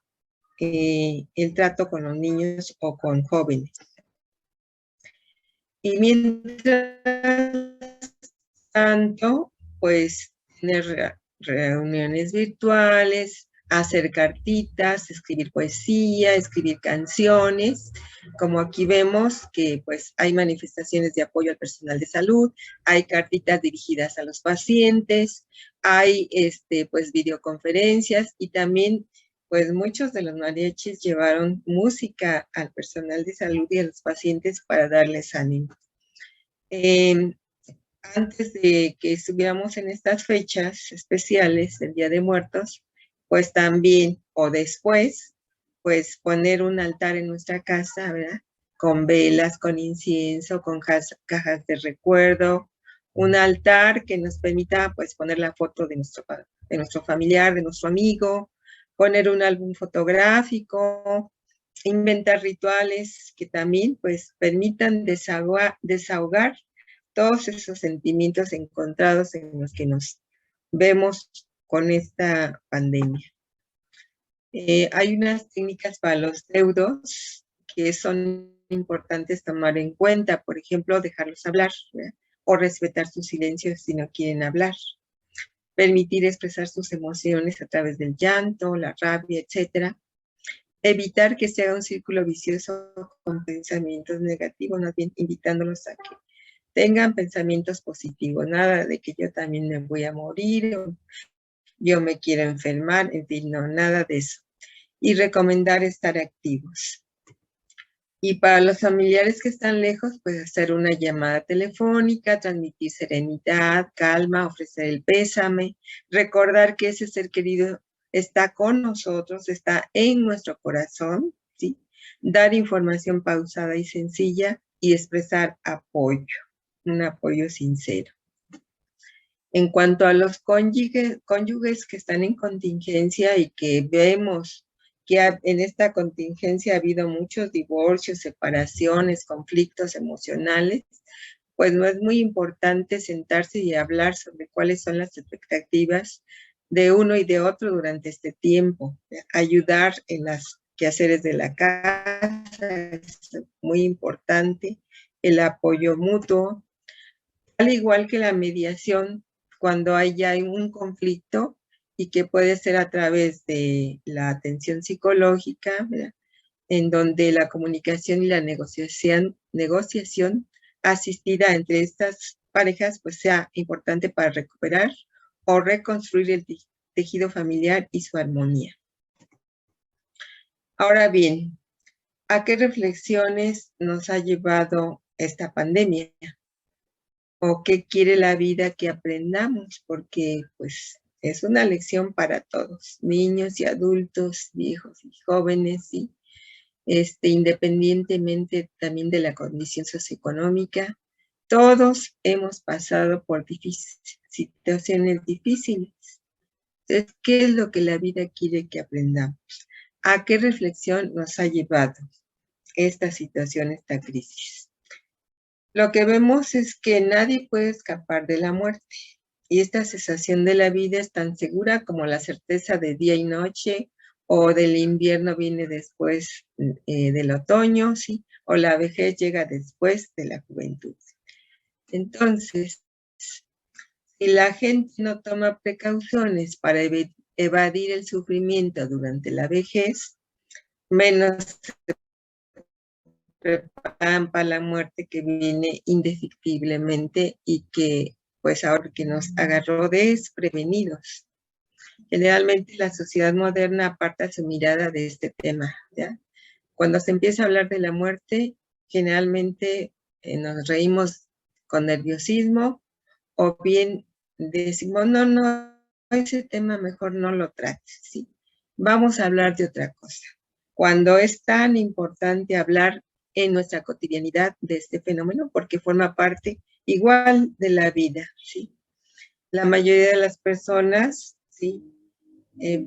el trato con los niños o con jóvenes. Y mientras tanto, pues tener reuniones virtuales, hacer cartitas, escribir poesía, escribir canciones, como aquí vemos que pues hay manifestaciones de apoyo al personal de salud, hay cartitas dirigidas a los pacientes, hay pues videoconferencias y también pues muchos de los mariachis llevaron música al personal de salud y a los pacientes para darles ánimo. Antes de que estuviéramos en estas fechas especiales del Día de Muertos, pues también, o después, pues poner un altar en nuestra casa, ¿verdad? Con velas, con incienso, con cajas de recuerdo, un altar que nos permita, pues, poner la foto de nuestro familiar, de nuestro amigo, poner un álbum fotográfico, inventar rituales que también, pues, permitan desahogar todos esos sentimientos encontrados en los que nos vemos con esta pandemia. Hay unas técnicas para los deudos que son importantes tomar en cuenta, por ejemplo, dejarlos hablar, ¿verdad? O respetar su silencio si no quieren hablar. Permitir expresar sus emociones a través del llanto, la rabia, etc. Evitar que se haga un círculo vicioso con pensamientos negativos, más bien invitándolos a que tengan pensamientos positivos, nada de que yo también me voy a morir, o yo me quiero enfermar, en fin, no, nada de eso. Y recomendar estar activos. Y para los familiares que están lejos, pues hacer una llamada telefónica, transmitir serenidad, calma, ofrecer el pésame, recordar que ese ser querido está con nosotros, está en nuestro corazón, ¿sí? Dar información pausada y sencilla y expresar apoyo, un apoyo sincero. En cuanto a los cónyuges que están en contingencia y que vemos que en esta contingencia ha habido muchos divorcios, separaciones, conflictos emocionales, pues no es muy importante sentarse y hablar sobre cuáles son las expectativas de uno y de otro durante este tiempo. Ayudar en las quehaceres de la casa es muy importante, el apoyo mutuo, al igual que la mediación cuando hay ya un conflicto y que puede ser a través de la atención psicológica, ¿verdad? En donde la comunicación y la negociación asistida entre estas parejas pues sea importante para recuperar o reconstruir el tejido familiar y su armonía. Ahora bien, ¿a qué reflexiones nos ha llevado esta pandemia? ¿O qué quiere la vida que aprendamos? Porque pues es una lección para todos, niños y adultos, viejos y jóvenes, ¿sí? Independientemente también de la condición socioeconómica, todos hemos pasado por situaciones difíciles. Entonces, ¿qué es lo que la vida quiere que aprendamos? ¿A qué reflexión nos ha llevado esta situación, esta crisis? Lo que vemos es que nadie puede escapar de la muerte, y esta cesación de la vida es tan segura como la certeza de día y noche, o del invierno viene después del otoño, ¿sí? O la vejez llega después de la juventud. Entonces, si la gente no toma precauciones para evadir el sufrimiento durante la vejez, menos preparan para la muerte que viene indefectiblemente y que pues ahora que nos agarró desprevenidos. Generalmente la sociedad moderna aparta su mirada de este tema, ¿ya? Cuando se empieza a hablar de la muerte, generalmente nos reímos con nerviosismo o bien decimos, no, ese tema mejor no lo trates, ¿sí? Vamos a hablar de otra cosa. Cuando es tan importante hablar en nuestra cotidianidad de este fenómeno, porque forma parte igual de la vida, ¿sí? La mayoría de las personas, ¿sí?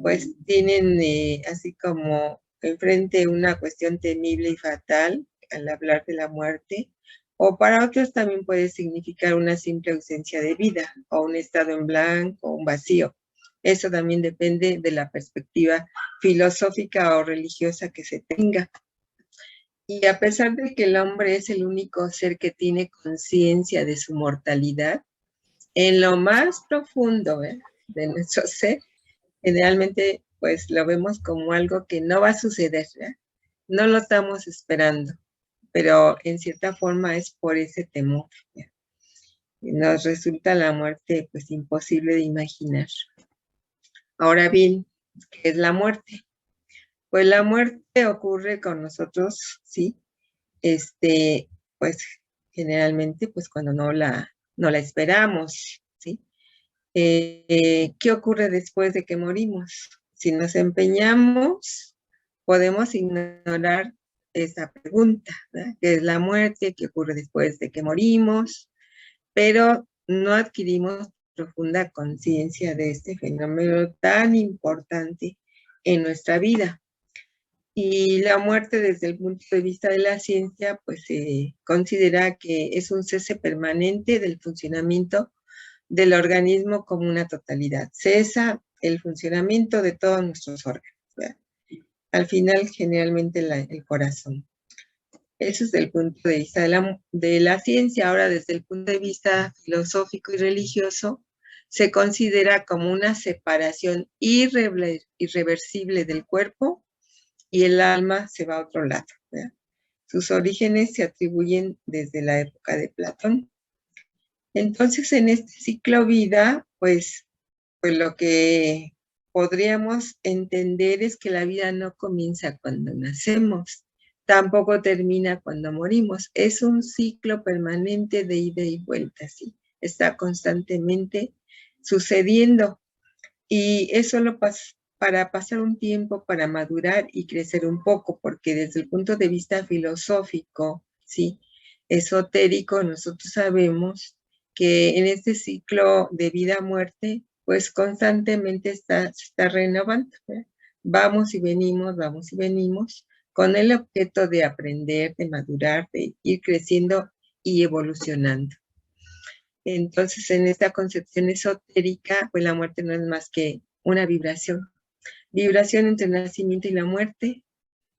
Pues tienen así como enfrente una cuestión temible y fatal al hablar de la muerte, o para otros también puede significar una simple ausencia de vida, o un estado en blanco, un vacío. Eso también depende de la perspectiva filosófica o religiosa que se tenga. Y a pesar de que el hombre es el único ser que tiene conciencia de su mortalidad, en lo más profundo de nuestro ser, generalmente pues lo vemos como algo que no va a suceder, ¿verdad? No lo estamos esperando, pero en cierta forma es por ese temor, ¿verdad? Nos resulta la muerte pues imposible de imaginar. Ahora bien, ¿qué es la muerte? Pues la muerte ocurre con nosotros, ¿sí? Pues generalmente pues cuando no la esperamos, ¿sí? ¿Qué ocurre después de que morimos? Si nos empeñamos, podemos ignorar esa pregunta, ¿verdad? ¿Qué es la muerte? ¿Qué ocurre después de que morimos? Pero no adquirimos profunda conciencia de este fenómeno tan importante en nuestra vida. Y la muerte desde el punto de vista de la ciencia, pues se considera que es un cese permanente del funcionamiento del organismo como una totalidad. Cesa el funcionamiento de todos nuestros órganos, ¿verdad? Al final, generalmente el corazón. Eso es desde el punto de vista de la ciencia. Ahora, desde el punto de vista filosófico y religioso, se considera como una separación irreversible del cuerpo y el alma se va a otro lado, ¿verdad? Sus orígenes se atribuyen desde la época de Platón. Entonces, en este ciclo vida, pues lo que podríamos entender es que la vida no comienza cuando nacemos, tampoco termina cuando morimos. Es un ciclo permanente de ida y vuelta, ¿sí? Está constantemente sucediendo. Y es solo para pasar un tiempo, para madurar y crecer un poco, porque desde el punto de vista filosófico, ¿sí? Esotérico, nosotros sabemos que en este ciclo de vida-muerte, pues constantemente se está renovando, ¿verdad? Vamos y venimos, con el objeto de aprender, de madurar, de ir creciendo y evolucionando. Entonces, en esta concepción esotérica, pues la muerte no es más que una vibración entre el nacimiento y la muerte,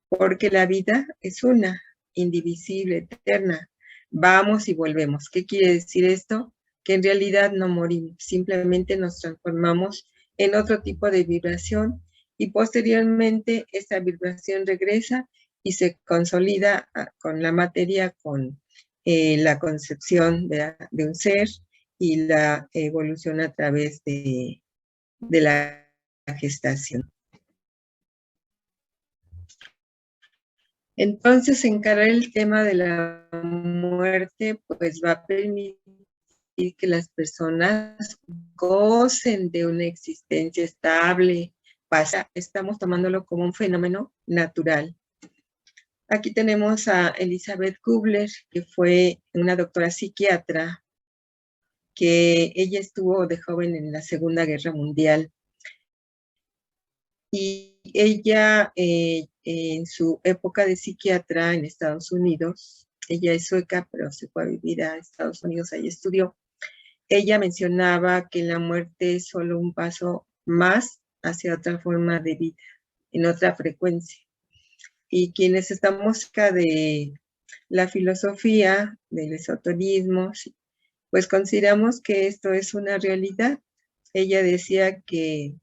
porque la vida es una, indivisible, eterna. Vamos y volvemos. ¿Qué quiere decir esto? Que en realidad no morimos, simplemente nos transformamos en otro tipo de vibración y posteriormente esta vibración regresa y se consolida con la materia, con la concepción de un ser y la evolución a través de la gestación. Entonces, encarar el tema de la muerte, pues va a permitir que las personas gocen de una existencia estable. Estamos tomándolo como un fenómeno natural. Aquí tenemos a Elizabeth Kubler, que fue una doctora psiquiatra, que ella estuvo de joven en la Segunda Guerra Mundial. Y ella, en su época de psiquiatra en Estados Unidos, ella es sueca, pero se fue a vivir a Estados Unidos, ahí estudió. Ella mencionaba que la muerte es solo un paso más hacia otra forma de vida, en otra frecuencia. Y quienes estamos cerca de la filosofía, del esoterismo, pues consideramos que esto es una realidad. Ella decía que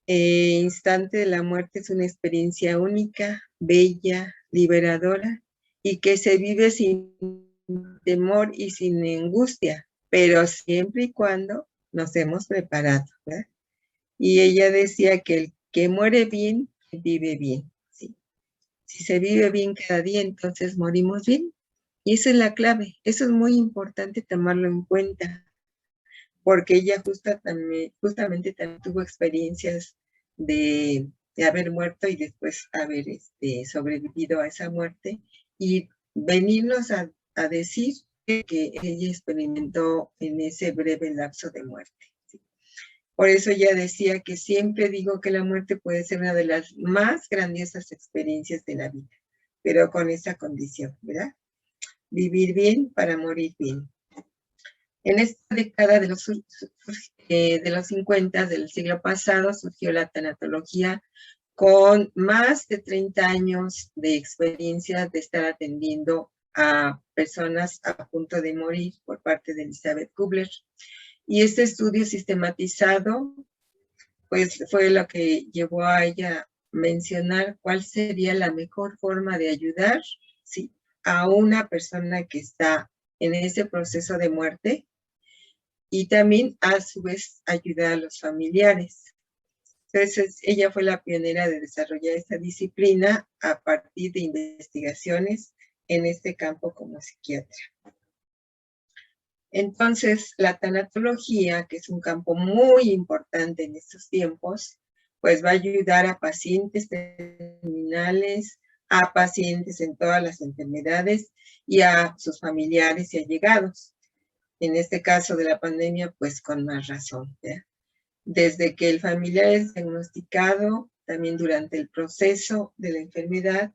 instante de la muerte es una experiencia única, bella, liberadora y que se vive sin temor y sin angustia, pero siempre y cuando nos hemos preparado, ¿verdad? Y ella decía que el que muere bien, vive bien, ¿sí? Si se vive bien cada día, entonces morimos bien. Y esa es la clave, eso es muy importante tomarlo en cuenta, porque ella justamente también tuvo experiencias de haber muerto y después haber sobrevivido a esa muerte y venirnos a decir que ella experimentó en ese breve lapso de muerte. ¿Sí? Por eso ella decía que siempre digo que la muerte puede ser una de las más grandiosas experiencias de la vida, pero con esa condición, ¿verdad? Vivir bien para morir bien. En esta década de los 50 del siglo pasado surgió la tanatología con más de 30 años de experiencia de estar atendiendo a personas a punto de morir por parte de Elizabeth Kubler. Y este estudio sistematizado, pues fue lo que llevó a ella a mencionar cuál sería la mejor forma de ayudar, ¿sí?, a una persona que está en ese proceso de muerte, y también a su vez ayudar a los familiares. Entonces, ella fue la pionera de desarrollar esta disciplina a partir de investigaciones en este campo como psiquiatra. Entonces, la tanatología, que es un campo muy importante en estos tiempos, pues va a ayudar a pacientes terminales, a pacientes en todas las enfermedades y a sus familiares y allegados. En este caso de la pandemia, pues con más razón, ¿ya? Desde que el familiar es diagnosticado, también durante el proceso de la enfermedad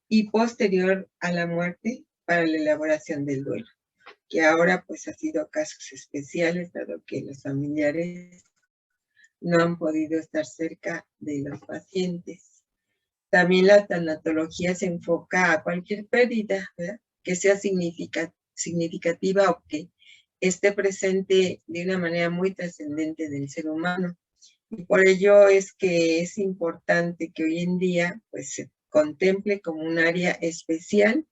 y posterior a la muerte para la elaboración del duelo, que ahora pues ha sido casos especiales, dado que los familiares no han podido estar cerca de los pacientes. También la tanatología se enfoca a cualquier pérdida, ¿verdad?, que sea significativa o que esté presente de una manera muy trascendente del ser humano. Y por ello es que es importante que hoy en día pues se contemple como un área especial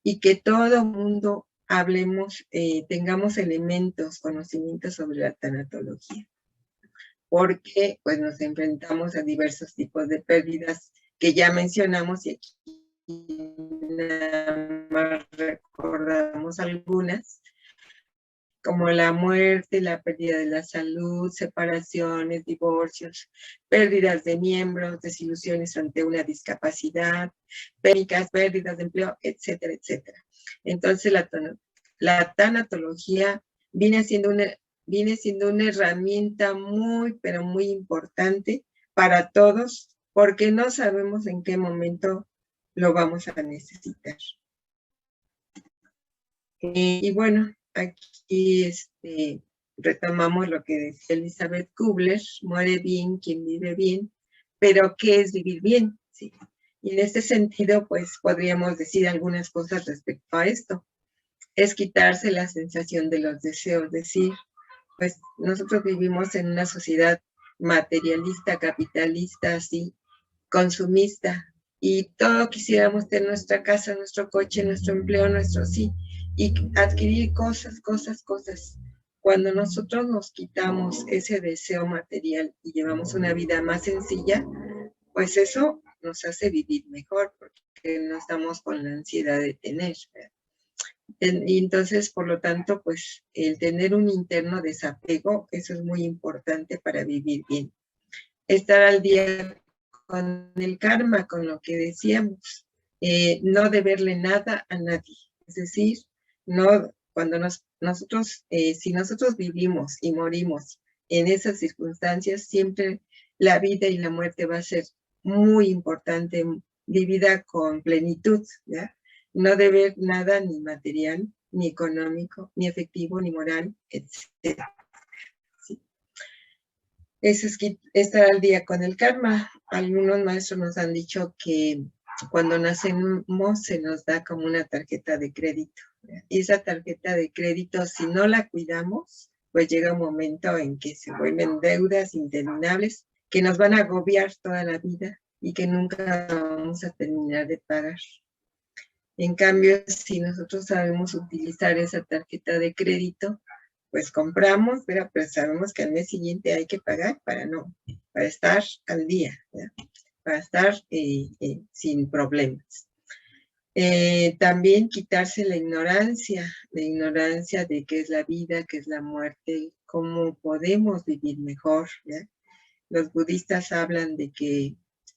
y que todo mundo tengamos elementos, conocimientos sobre la tanatología, porque pues nos enfrentamos a diversos tipos de pérdidas que ya mencionamos y aquí nada más recordamos algunas, como la muerte, la pérdida de la salud, separaciones, divorcios, pérdidas de miembros, desilusiones ante una discapacidad, pérdidas de empleo, etcétera, etcétera. Entonces la tanatología viene siendo una herramienta muy, pero muy importante para todos, porque no sabemos en qué momento lo vamos a necesitar. Y bueno, aquí retomamos lo que decía Elizabeth Kubler: muere bien quien vive bien, pero ¿qué es vivir bien? ¿Sí? Y en este sentido, pues podríamos decir algunas cosas respecto a esto. Es quitarse la sensación de los deseos, decir, pues nosotros vivimos en una sociedad materialista, capitalista, así, consumista, y todo quisiéramos tener: nuestra casa, nuestro coche, nuestro empleo, sí, y adquirir cosas. Cuando nosotros nos quitamos ese deseo material y llevamos una vida más sencilla, pues eso nos hace vivir mejor, porque no estamos con la ansiedad de tener, ¿verdad? Y entonces, por lo tanto, pues el tener un interno desapego, eso es muy importante para vivir bien. Estar al día con el karma, con lo que decíamos, no deberle nada a nadie. Es decir, no, cuando nosotros, si nosotros vivimos y morimos en esas circunstancias, siempre la vida y la muerte va a ser muy importante, vivida con plenitud, ¿ya? No deber nada, ni material, ni económico, ni efectivo, ni moral, etc. ¿Sí? Eso es estar al día con el karma. Algunos maestros nos han dicho que cuando nacemos se nos da como una tarjeta de crédito. Y esa tarjeta de crédito, si no la cuidamos, pues llega un momento en que se vuelven deudas interminables que nos van a agobiar toda la vida y que nunca vamos a terminar de pagar. En cambio, si nosotros sabemos utilizar esa tarjeta de crédito, pues compramos, pero sabemos que al mes siguiente hay que pagar para estar al día, ¿verdad? Para estar sin problemas. También quitarse la ignorancia de qué es la vida, qué es la muerte, cómo podemos vivir mejor, ¿verdad? Los budistas hablan de que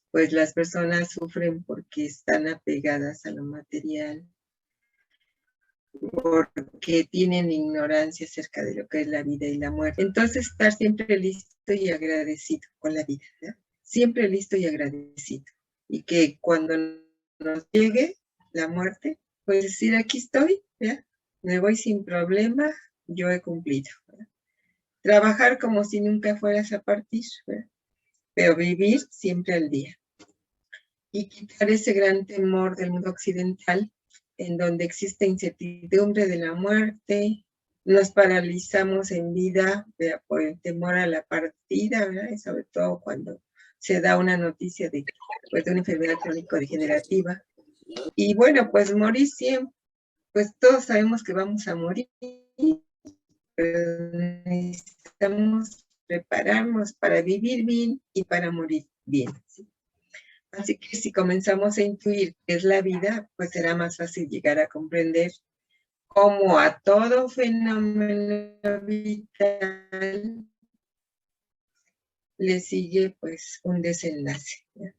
pues las personas sufren porque están apegadas a lo material, porque tienen ignorancia acerca de lo que es la vida y la muerte. Entonces, estar siempre listo y agradecido con la vida, ¿no? Siempre listo y agradecido. Y que cuando nos llegue la muerte, pues decir: aquí estoy, ¿ya? Me voy sin problema, yo he cumplido, ¿verdad? Trabajar como si nunca fueras a partir, ¿verdad? Pero vivir siempre al día. Y quitar ese gran temor del mundo occidental, en donde existe incertidumbre de la muerte, nos paralizamos en vida, ¿verdad? Por el temor a la partida, ¿verdad? Y sobre todo cuando se da una noticia de una enfermedad crónico-degenerativa. Y bueno, pues morir siempre, pues todos sabemos que vamos a morir, pero necesitamos prepararnos para vivir bien y para morir bien, ¿sí? Así que si comenzamos a intuir qué es la vida, pues será más fácil llegar a comprender cómo a todo fenómeno vital le sigue pues un desenlace, ¿ya?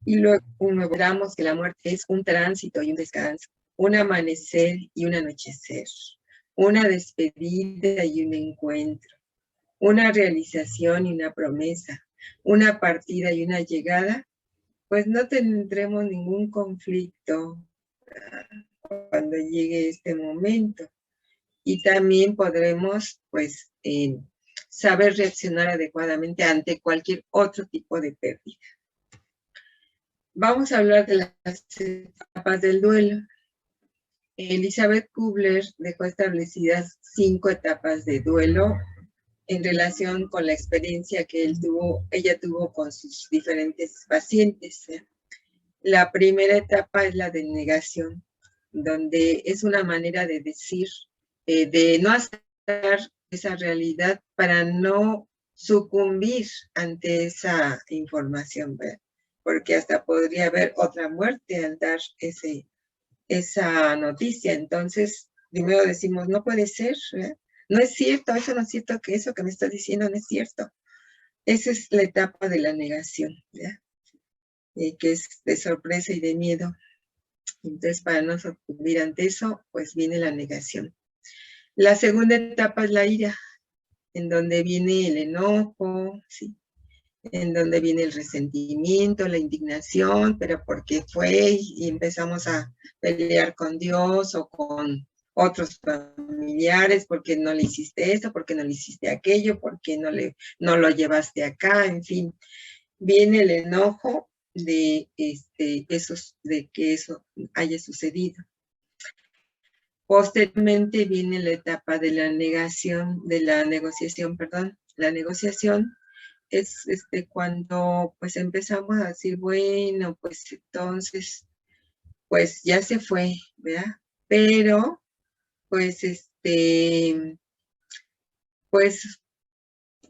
Y luego veremos que la muerte es un tránsito y un descanso, un amanecer y un anochecer, una despedida y un encuentro, una realización y una promesa, una partida y una llegada. Pues no tendremos ningún conflicto cuando llegue este momento. Y también podremos, pues, saber reaccionar adecuadamente ante cualquier otro tipo de pérdida. Vamos a hablar de las etapas del duelo. Elizabeth Kubler dejó establecidas 5 etapas de duelo en relación con la experiencia que ella tuvo con sus diferentes pacientes. La primera etapa es la de negación. donde es una manera de decir, de no aceptar esa realidad para no sucumbir ante esa información, ¿verdad? Porque hasta podría haber otra muerte al dar esa noticia. Entonces, primero decimos, no puede ser, ¿verdad? No es cierto, eso no es cierto, que eso que me estás diciendo no es cierto. Esa es la etapa de la negación, ¿verdad? Que es de sorpresa y de miedo. Entonces, para no sucumbir ante eso, pues viene la negación. La segunda etapa es la ira, en donde viene el enojo, ¿sí? En donde viene el resentimiento, la indignación, pero porque fue y empezamos a pelear con Dios o con otros familiares, porque no le hiciste esto, porque no le hiciste aquello, porque no lo llevaste acá, en fin. Viene el enojo de que eso haya sucedido. Posteriormente viene la etapa de la negociación, perdón. La negociación es cuando pues empezamos a decir, bueno, pues entonces, pues ya se fue, ¿verdad? Pero, pues pues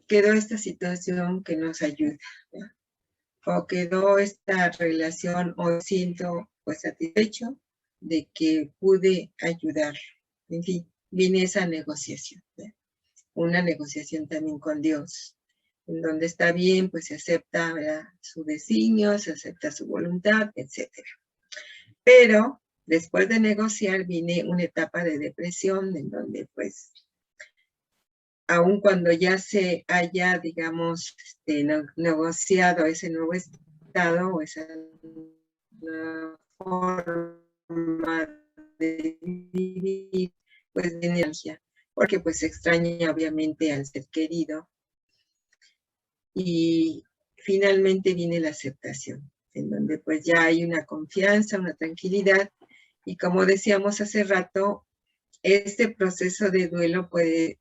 quedó esta situación que nos ayuda, ¿verdad? O quedó esta relación, o siento pues satisfecho de que pude ayudar. En fin, viene esa negociación, ¿verdad? Una negociación también con Dios, en donde está bien, pues se acepta, ¿verdad?, su designio, se acepta su voluntad, etc. Pero después de negociar viene una etapa de depresión, en donde pues, aun cuando ya se haya, digamos, negociado ese nuevo estado o esa nueva forma de vivir, pues viene energía, porque pues se extraña obviamente al ser querido. Y finalmente viene la aceptación, en donde pues ya hay una confianza, una tranquilidad. Y como decíamos hace rato, este proceso de duelo puede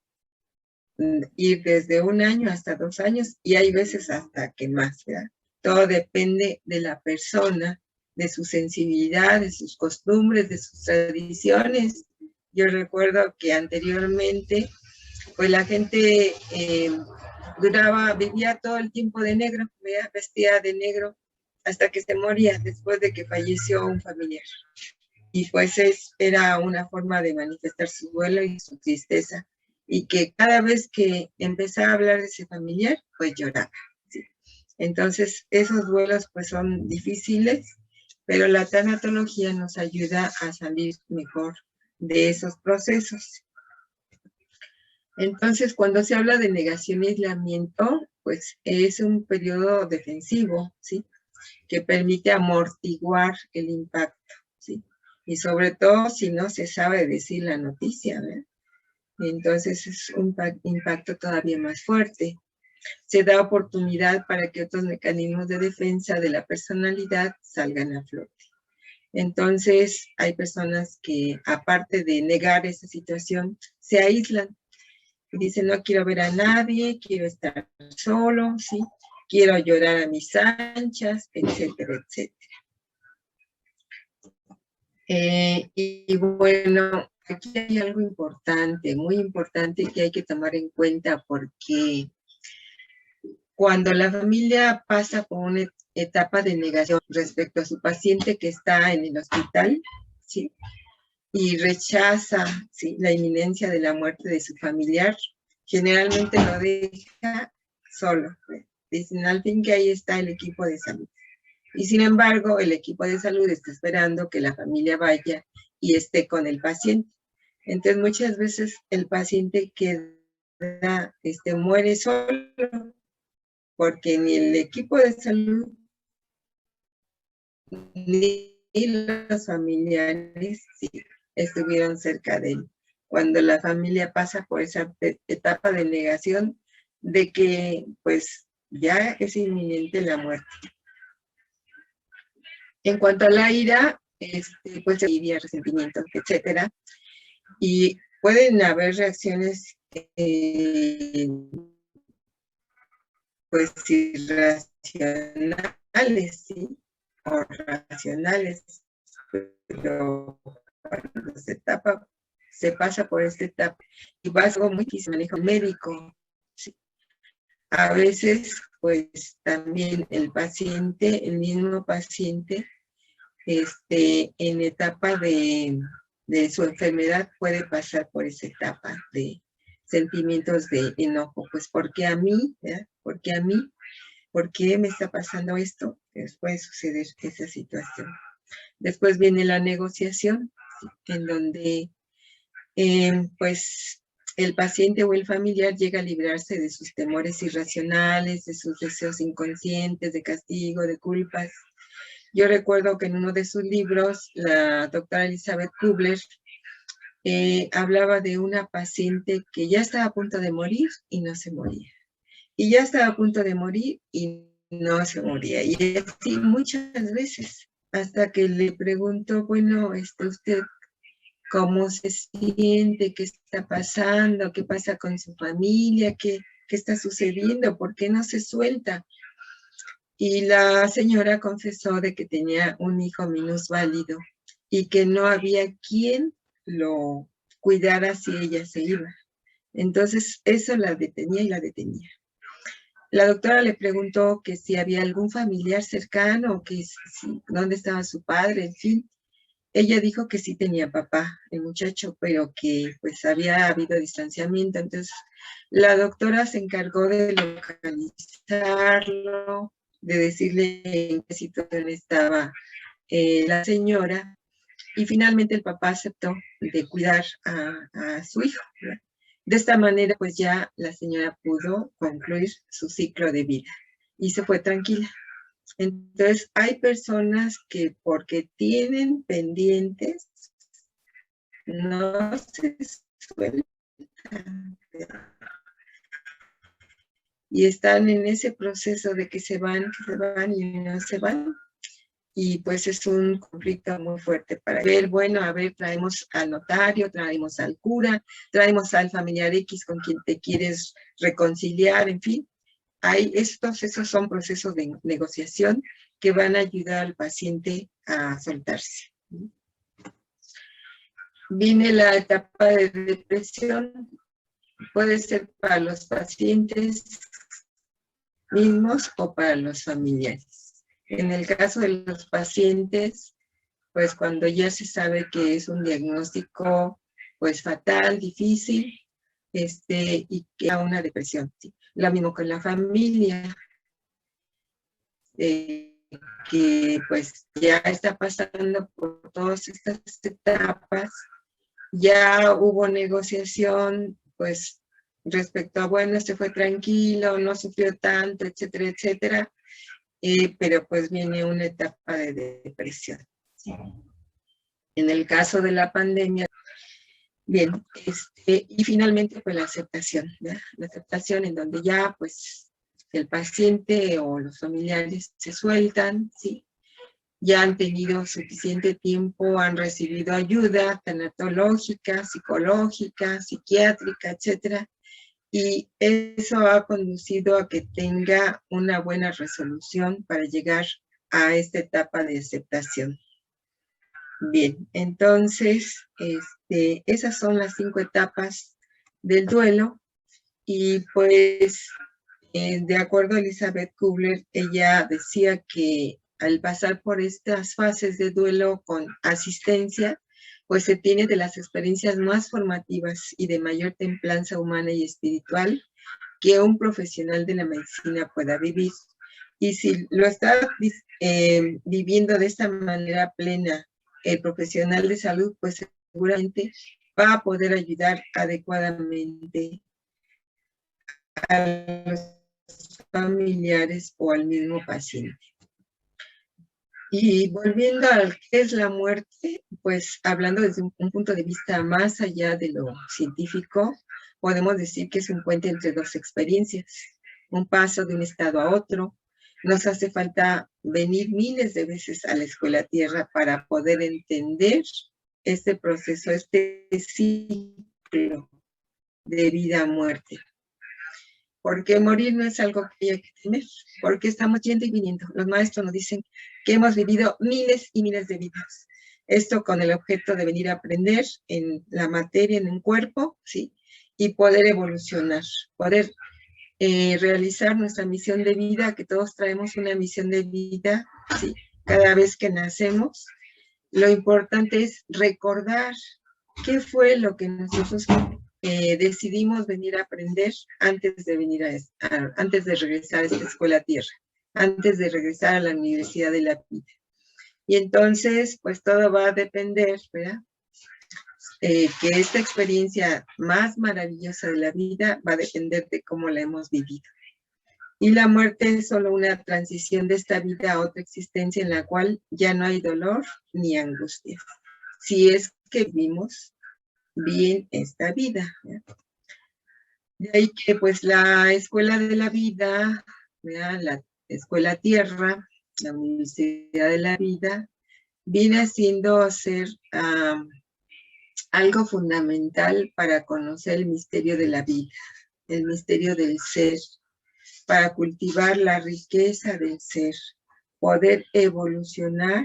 ir desde 1 año hasta 2 años y hay veces hasta que más, ¿verdad? Todo depende de la persona, de su sensibilidad, de sus costumbres, de sus tradiciones. Yo recuerdo que anteriormente, pues la gente vivía todo el tiempo de negro, ¿verdad? Vestía de negro hasta que se moría después de que falleció un familiar. Y pues era una forma de manifestar su duelo y su tristeza. Y que cada vez que empezaba a hablar de ese familiar, pues lloraba, ¿sí? Entonces, esos duelos pues son difíciles, pero la tanatología nos ayuda a salir mejor de esos procesos. Entonces, cuando se habla de negación y aislamiento, pues es un periodo defensivo, ¿sí?, que permite amortiguar el impacto, ¿sí? Y sobre todo si no se sabe decir la noticia, ¿verdad? Entonces es un impacto todavía más fuerte. Se da oportunidad para que otros mecanismos de defensa de la personalidad salgan a flote. Entonces hay personas que, aparte de negar esa situación, se aíslan. Dicen, no quiero ver a nadie, quiero estar solo, ¿sí? Quiero llorar a mis anchas, etcétera, etcétera. Y bueno, aquí hay algo importante, muy importante, que hay que tomar en cuenta, porque cuando la familia pasa por una etapa de negación respecto a su paciente que está en el hospital, ¿sí?, y rechaza, ¿sí?, la inminencia de la muerte de su familiar, generalmente lo deja solo. Dicen, al fin que ahí está el equipo de salud. Y sin embargo, el equipo de salud está esperando que la familia vaya y esté con el paciente. Entonces, muchas veces el paciente muere solo, porque ni el equipo de salud ni los familiares, sí, estuvieron cerca de él. Cuando la familia pasa por esa etapa de negación de que pues ya es inminente la muerte. En cuanto a la ira, pues iría, resentimiento, etcétera, y pueden haber reacciones pues irracionales, ¿sí?, o racionales, pero cuando se pasa por esta etapa y va algo muy difícil, manejo médico. ¿Sí? A veces, pues también el mismo paciente, en etapa de su enfermedad puede pasar por esa etapa de sentimientos de enojo. Pues, ¿por qué a mí? ¿verdad? ¿Por qué a mí? ¿Por qué me está pasando esto? Puede suceder esa situación. Después viene la negociación, en donde pues el paciente o el familiar llega a librarse de sus temores irracionales, de sus deseos inconscientes, de castigo, de culpas. Yo recuerdo que en uno de sus libros, la doctora Elizabeth Kubler hablaba de una paciente que ya estaba a punto de morir y no se moría. Y ya estaba a punto de morir y no se moría. Y así muchas veces, hasta que le pregunto, bueno, usted, ¿cómo se siente? ¿Qué está pasando? ¿Qué pasa con su familia? ¿Qué está sucediendo? ¿Por qué no se suelta? Y la señora confesó de que tenía un hijo minusválido y que no había quien lo cuidara si ella se iba. Entonces, eso la detenía y la detenía. La doctora le preguntó que si había algún familiar cercano, que dónde estaba su padre, en fin. Ella dijo que sí tenía papá, el muchacho, pero que pues había habido distanciamiento. Entonces, la doctora se encargó de localizarlo, de decirle en qué situación estaba la señora, y finalmente el papá aceptó de cuidar a su hijo, ¿verdad? De esta manera, pues ya la señora pudo concluir su ciclo de vida y se fue tranquila. Entonces, hay personas que porque tienen pendientes, no se sueltan. Y están en ese proceso de que se van y no se van. Y pues es un conflicto muy fuerte para ver, bueno, a ver, traemos al notario, traemos al cura, traemos al familiar X con quien te quieres reconciliar, en fin. Esos son procesos de negociación que van a ayudar al paciente a soltarse. Viene la etapa de depresión, puede ser para los pacientes mismos o para los familiares. En el caso de los pacientes, pues cuando ya se sabe que es un diagnóstico pues fatal, difícil, y que a una depresión. ¿Sí? Lo mismo con la familia, que pues ya está pasando por todas estas etapas, ya hubo negociación, pues respecto a, bueno, se fue tranquilo, no sufrió tanto, etcétera, etcétera, pero pues viene una etapa de depresión. ¿Sí? En el caso de la pandemia, bien, y finalmente pues la aceptación, ¿verdad? La aceptación en donde ya pues el paciente o los familiares se sueltan, ¿sí? Ya han tenido suficiente tiempo, han recibido ayuda tanatológica, psicológica, psiquiátrica, etcétera, y eso ha conducido a que tenga una buena resolución para llegar a esta etapa de aceptación. Bien, entonces, esas son las 5 etapas del duelo, y pues, de acuerdo a Elizabeth Kubler, ella decía que al pasar por estas fases de duelo con asistencia, pues se tiene de las experiencias más formativas y de mayor templanza humana y espiritual que un profesional de la medicina pueda vivir. Y si lo está viviendo de esta manera plena, el profesional de salud, pues seguramente va a poder ayudar adecuadamente a los familiares o al mismo paciente. Y volviendo a qué es la muerte, pues hablando desde un punto de vista más allá de lo científico, podemos decir que es un puente entre dos experiencias, un paso de un estado a otro. Nos hace falta venir miles de veces a la escuela Tierra para poder entender este proceso, este ciclo de vida-muerte. Porque morir no es algo que haya que temer, porque estamos yendo y viniendo. Los maestros nos dicen que hemos vivido miles y miles de vidas. Esto con el objeto de venir a aprender en la materia, en un cuerpo, ¿sí? Y poder evolucionar, poder realizar nuestra misión de vida, que todos traemos una misión de vida, ¿sí? Cada vez que nacemos. Lo importante es recordar qué fue lo que nosotros decidimos venir a aprender antes de antes de regresar a esta escuela tierra, antes de regresar a la universidad de la vida. Y entonces, pues todo va a depender, ¿verdad? Que esta experiencia más maravillosa de la vida va a depender de cómo la hemos vivido. Y la muerte es solo una transición de esta vida a otra existencia en la cual ya no hay dolor ni angustia. Si es que vivimos bien esta vida, ¿verdad? De ahí que pues la escuela de la vida, ¿verdad? La escuela tierra, la universidad de la vida, viene siendo ser algo fundamental para conocer el misterio de la vida, el misterio del ser, para cultivar la riqueza del ser, poder evolucionar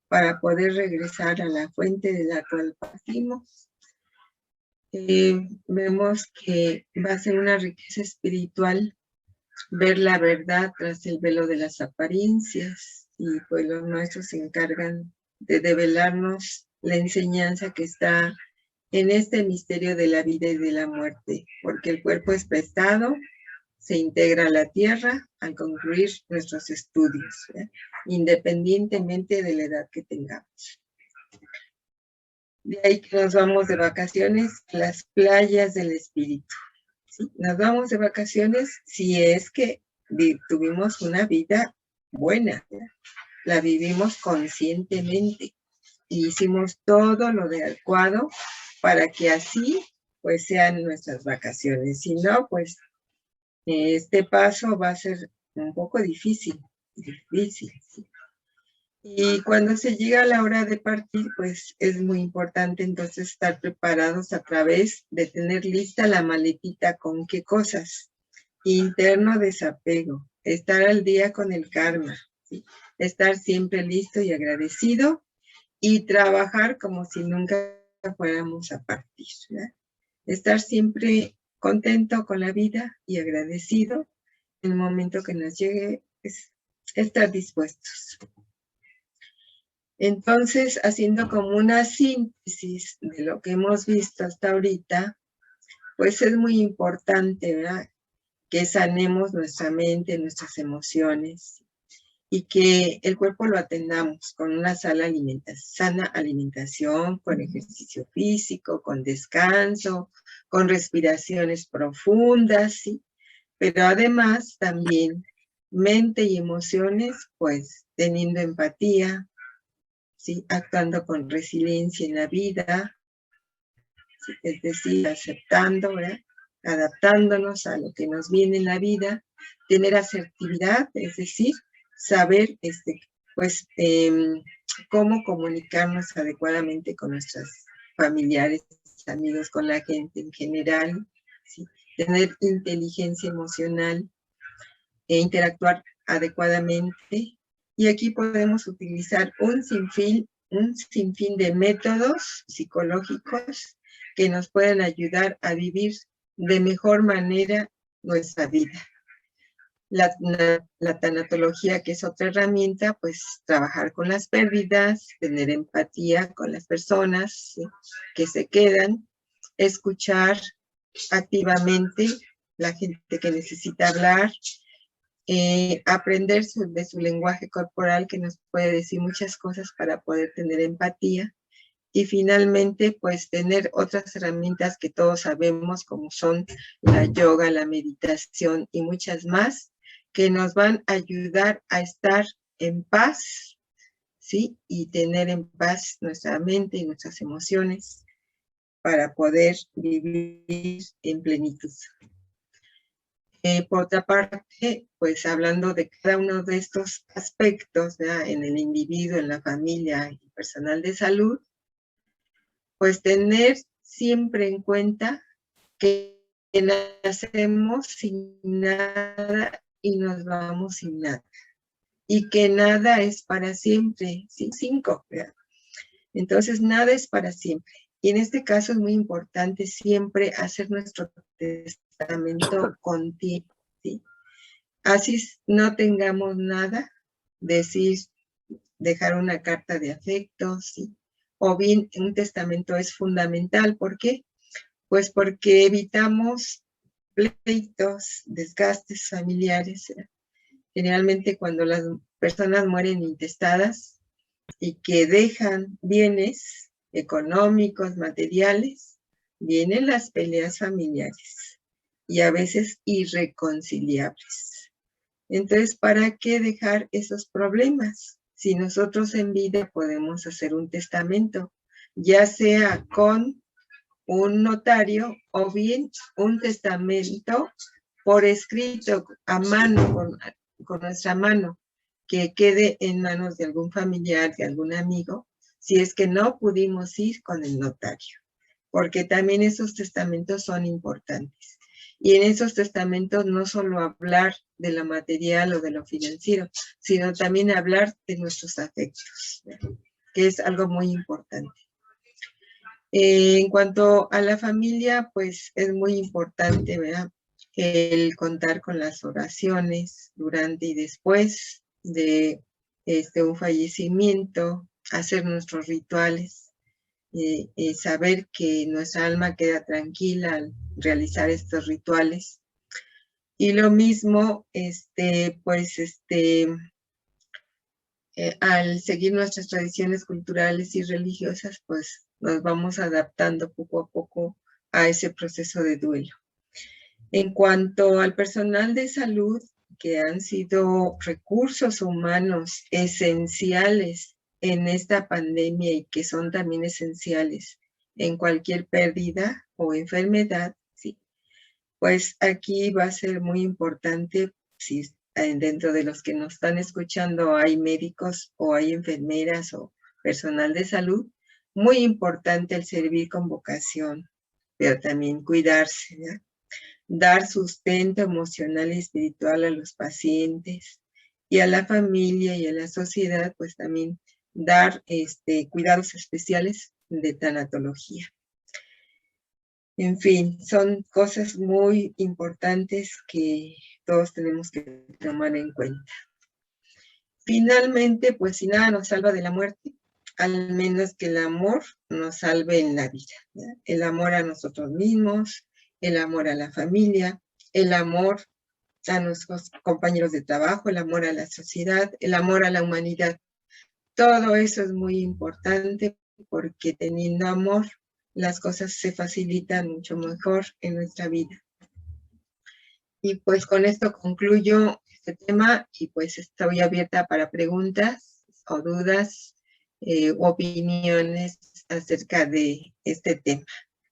para poder regresar a la fuente de la cual partimos. Vemos que va a ser una riqueza espiritual ver la verdad tras el velo de las apariencias, y pues los maestros se encargan de develarnos la enseñanza que está en este misterio de la vida y de la muerte, porque el cuerpo es prestado, se integra a la tierra al concluir nuestros estudios, ¿eh? Independientemente de la edad que tengamos. De ahí que nos vamos de vacaciones a las playas del espíritu, ¿sí? Nos vamos de vacaciones si es que tuvimos una vida buena, ¿eh? La vivimos conscientemente y hicimos todo lo adecuado para que así pues sean nuestras vacaciones. Si no, pues este paso va a ser un poco difícil, ¿sí? Y cuando se llega a la hora de partir, pues es muy importante entonces estar preparados a través de tener lista la maletita con qué cosas. Interno desapego, estar al día con el karma, ¿sí? Estar siempre listo y agradecido y trabajar como si nunca fuéramos a partir, ¿verdad? Estar siempre contento con la vida y agradecido en el momento que nos llegue, es estar dispuestos. Entonces, haciendo como una síntesis de lo que hemos visto hasta ahorita, pues es muy importante, ¿verdad?, que sanemos nuestra mente, nuestras emociones, y que el cuerpo lo atendamos con una sana alimentación, con ejercicio físico, con descanso, con respiraciones profundas, ¿sí? Pero además también mente y emociones, pues teniendo empatía, ¿sí? Actuando con resiliencia en la vida, ¿sí? Es decir, aceptando, ¿verdad?, adaptándonos a lo que nos viene en la vida, tener asertividad, es decir, saber pues cómo comunicarnos adecuadamente con nuestros familiares, amigos, con la gente en general, ¿sí? Tener inteligencia emocional e interactuar adecuadamente. Y aquí podemos utilizar un sinfín de métodos psicológicos que nos pueden ayudar a vivir de mejor manera nuestra vida. La tanatología, que es otra herramienta, pues trabajar con las pérdidas, tener empatía con las personas, ¿sí?, que se quedan, escuchar activamente la gente que necesita hablar, aprender de su lenguaje corporal, que nos puede decir muchas cosas para poder tener empatía. Y finalmente, pues tener otras herramientas que todos sabemos, como son la yoga, la meditación y muchas más, que nos van a ayudar a estar en paz, ¿sí? Y tener en paz nuestra mente y nuestras emociones para poder vivir en plenitud. Por otra parte, pues hablando de cada uno de estos aspectos, ¿verdad?, en el individuo, en la familia y personal de salud, pues tener siempre en cuenta que nacemos sin nada y nos vamos sin nada, y que nada es para siempre, ¿sí? 5, ¿verdad? Entonces, nada es para siempre. Y en este caso es muy importante siempre hacer nuestro testamento continuo, ¿sí? Así no tengamos nada, decir, dejar una carta de afecto, ¿sí? O bien un testamento es fundamental. ¿Por qué? Pues porque evitamos pleitos, desgastes familiares. Generalmente cuando las personas mueren intestadas y que dejan bienes económicos, materiales, vienen las peleas familiares y a veces irreconciliables. Entonces, ¿para qué dejar esos problemas? Si nosotros en vida podemos hacer un testamento, ya sea con un notario o bien un testamento por escrito a mano, con nuestra mano, que quede en manos de algún familiar, de algún amigo, si es que no pudimos ir con el notario, porque también esos testamentos son importantes. Y en esos testamentos no solo hablar de lo material o de lo financiero, sino también hablar de nuestros afectos, que es algo muy importante. En cuanto a la familia, pues es muy importante, ¿verdad?, el contar con las oraciones durante y después de un fallecimiento, hacer nuestros rituales, saber que nuestra alma queda tranquila al realizar estos rituales. Y lo mismo, al seguir nuestras tradiciones culturales y religiosas, pues nos vamos adaptando poco a poco a ese proceso de duelo. En cuanto al personal de salud, que han sido recursos humanos esenciales en esta pandemia y que son también esenciales en cualquier pérdida o enfermedad, sí, pues aquí va a ser muy importante, si dentro de los que nos están escuchando hay médicos o hay enfermeras o personal de salud, muy importante el servir con vocación, pero también cuidarse, ¿verdad?, dar sustento emocional y espiritual a los pacientes y a la familia y a la sociedad, pues también dar cuidados especiales de tanatología. En fin, son cosas muy importantes que todos tenemos que tomar en cuenta. Finalmente, pues si nada nos salva de la muerte, al menos que el amor nos salve en la vida, ¿verdad? El amor a nosotros mismos, el amor a la familia, el amor a nuestros compañeros de trabajo, el amor a la sociedad, el amor a la humanidad. Todo eso es muy importante porque teniendo amor, las cosas se facilitan mucho mejor en nuestra vida. Y pues con esto concluyo este tema y pues estoy abierta para preguntas o dudas u opiniones acerca de este tema.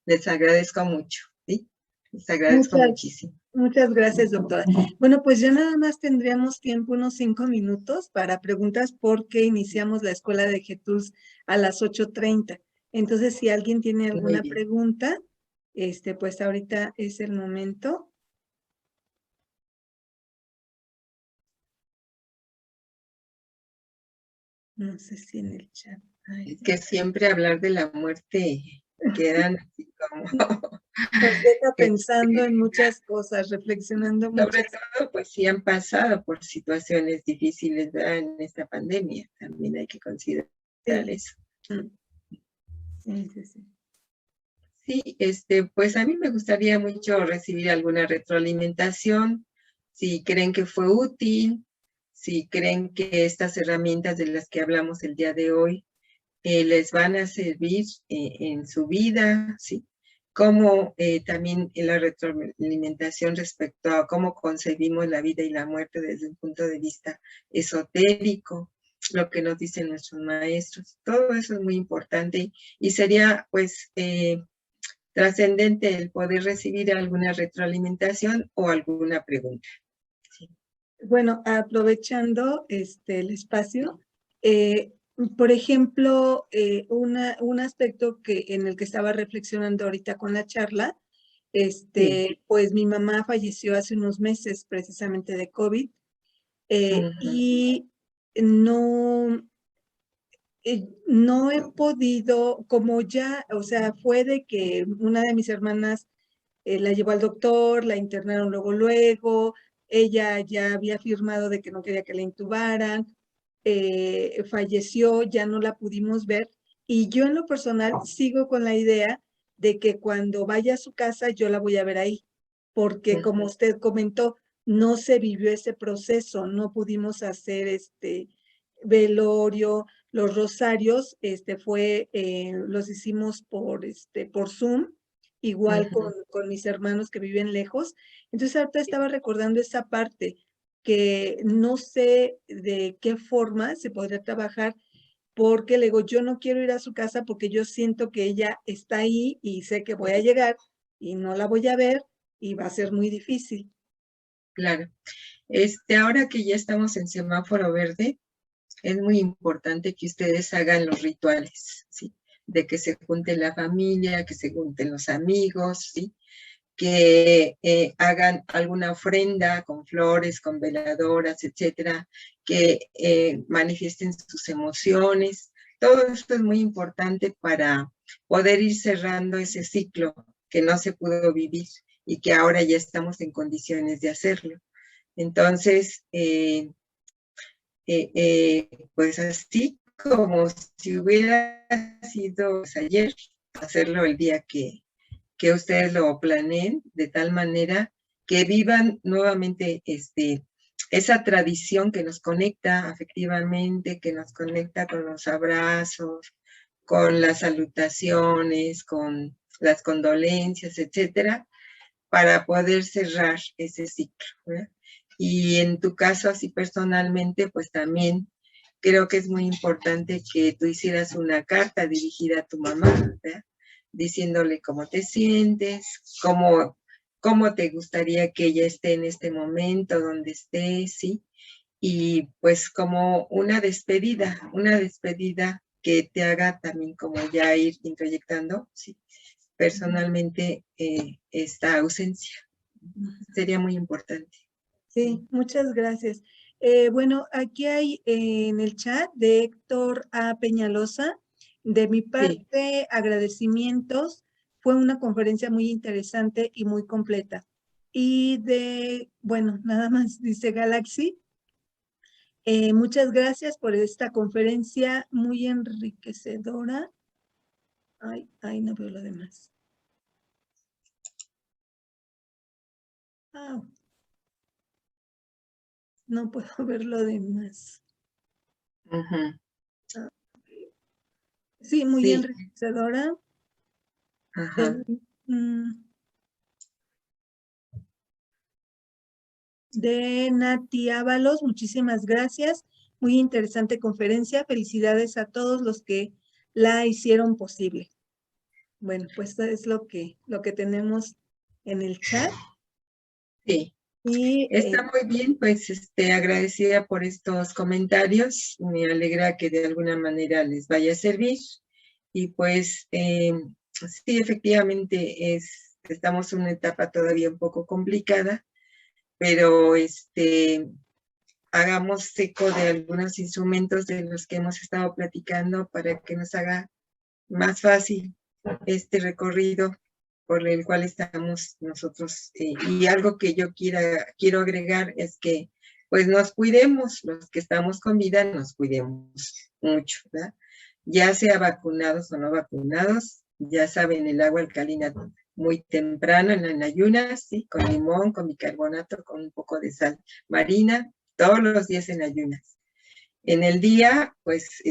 Les agradezco mucho, ¿sí? Les agradezco muchísimo. Muchas gracias, doctora. Bueno, pues ya nada más tendríamos tiempo, unos 5 minutos para preguntas porque iniciamos la escuela de Jesús a las 8:30. Entonces, si alguien tiene alguna pregunta, pues ahorita es el momento. No sé si en el chat. Es que siempre hablar de la muerte quedan así como... Nos deja pensando en muchas cosas, reflexionando mucho. Sobre todo, pues sí han pasado por situaciones difíciles, ¿verdad?, en esta pandemia. También hay que considerar eso. Sí, pues a mí me gustaría mucho recibir alguna retroalimentación, si creen que fue útil, si creen que estas herramientas de las que hablamos el día de hoy les van a servir en su vida, ¿sí? Como también en la retroalimentación respecto a cómo concebimos la vida y la muerte desde un punto de vista esotérico, lo que nos dicen nuestros maestros. Todo eso es muy importante y sería pues trascendente el poder recibir alguna retroalimentación o alguna pregunta. Sí. Bueno, aprovechando el espacio, por ejemplo, un aspecto en el que estaba reflexionando ahorita con la charla, pues mi mamá falleció hace unos meses precisamente de COVID, y no, No he podido, como ya, o sea, fue de que una de mis hermanas la llevó al doctor, la internaron luego, ella ya había firmado de que no quería que la intubaran, falleció, ya no la pudimos ver, y yo en lo personal sigo con la idea de que cuando vaya a su casa yo la voy a ver ahí, porque como usted comentó, no se vivió ese proceso, no pudimos hacer velorio, los rosarios, los hicimos por Zoom, igual con mis hermanos que viven lejos. Entonces ahorita estaba recordando esa parte que no sé de qué forma se podría trabajar, porque le digo, yo no quiero ir a su casa porque yo siento que ella está ahí y sé que voy a llegar y no la voy a ver y va a ser muy difícil. Claro. Ahora que ya estamos en semáforo verde, es muy importante que ustedes hagan los rituales, ¿sí? De que se junte la familia, que se junten los amigos, ¿sí? Que hagan alguna ofrenda con flores, con veladoras, etcétera, que manifiesten sus emociones. Todo esto es muy importante para poder ir cerrando ese ciclo que no se pudo vivir y que ahora ya estamos en condiciones de hacerlo. Entonces, pues así como si hubiera sido ayer, hacerlo el día que ustedes lo planeen, de tal manera que vivan nuevamente esa tradición que nos conecta afectivamente, que nos conecta con los abrazos, con las salutaciones, con las condolencias, etcétera, para poder cerrar ese ciclo, ¿verdad? Y en tu caso, así personalmente, pues también creo que es muy importante que tú hicieras una carta dirigida a tu mamá, ¿verdad? Diciéndole cómo te sientes, cómo te gustaría que ella esté en este momento, donde esté, ¿sí? Y pues como una despedida que te haga también como ya ir introyectando, ¿sí? Personalmente esta ausencia. Sería muy importante. Sí, muchas gracias. Bueno, aquí hay en el chat de Héctor A. Peñalosa, de mi parte, agradecimientos. Fue una conferencia muy interesante y muy completa. Y bueno, nada más dice Galaxy. Muchas gracias por esta conferencia muy enriquecedora. Ay, no veo lo demás. No puedo ver lo demás. Sí, muy enriquecedora. De Nati Ábalos, muchísimas gracias. Muy interesante conferencia. Felicidades a todos los que la hicieron posible. Bueno, pues eso es lo que tenemos en el chat. Sí. Y está muy bien, pues agradecida por estos comentarios. Me alegra que de alguna manera les vaya a servir. Y pues sí, efectivamente estamos en una etapa todavía un poco complicada, pero hagamos eco de algunos instrumentos de los que hemos estado platicando para que nos haga más fácil este recorrido por el cual estamos nosotros. Y algo que yo quiero agregar es que pues nos cuidemos, los que estamos con vida nos cuidemos mucho, ¿verdad? Ya sea vacunados o no vacunados, ya saben, el agua alcalina muy temprano en ayunas, ¿sí? Con limón, con bicarbonato, con un poco de sal marina, todos los días en ayunas. En el día, pues,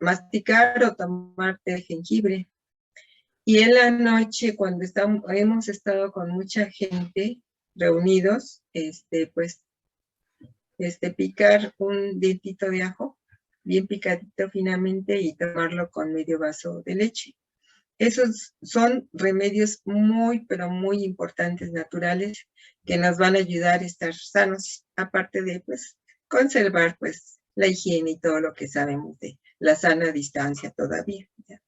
masticar o tomar té de jengibre. Y en la noche, cuando hemos estado con mucha gente reunidos, pues, picar un dientito de ajo, bien picadito finamente, y tomarlo con medio vaso de leche. Esos son remedios muy, pero muy importantes, naturales, que nos van a ayudar a estar sanos, aparte de, pues, conservar, pues, la higiene y todo lo que sabemos de la sana distancia todavía, ¿ya?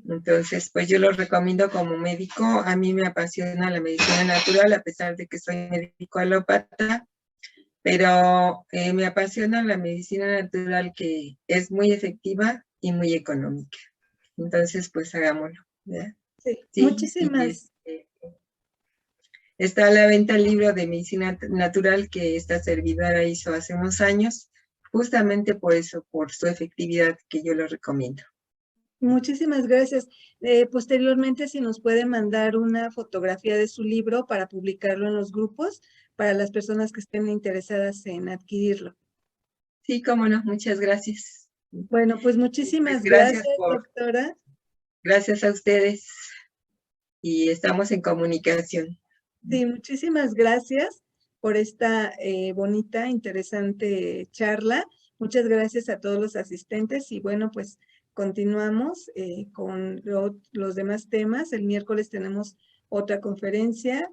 Entonces, pues yo lo recomiendo como médico. A mí me apasiona la medicina natural, a pesar de que soy médico alópata. pero me apasiona la medicina natural, que es muy efectiva y muy económica. Entonces, pues hagámoslo, ¿verdad? Sí, Sí, muchísimas. Está a la venta el libro de medicina natural que esta servidora hizo hace unos años, justamente por eso, por su efectividad, que yo lo recomiendo. Muchísimas gracias. Posteriormente, si nos puede mandar una fotografía de su libro para publicarlo en los grupos, para las personas que estén interesadas en adquirirlo. Sí, cómo no, muchas gracias. Bueno, pues muchísimas Gracias gracias, doctora. Gracias a ustedes y estamos en comunicación. Sí, muchísimas gracias por esta bonita, interesante charla. Muchas gracias a todos los asistentes y bueno, pues continuamos con los demás temas. El miércoles tenemos otra conferencia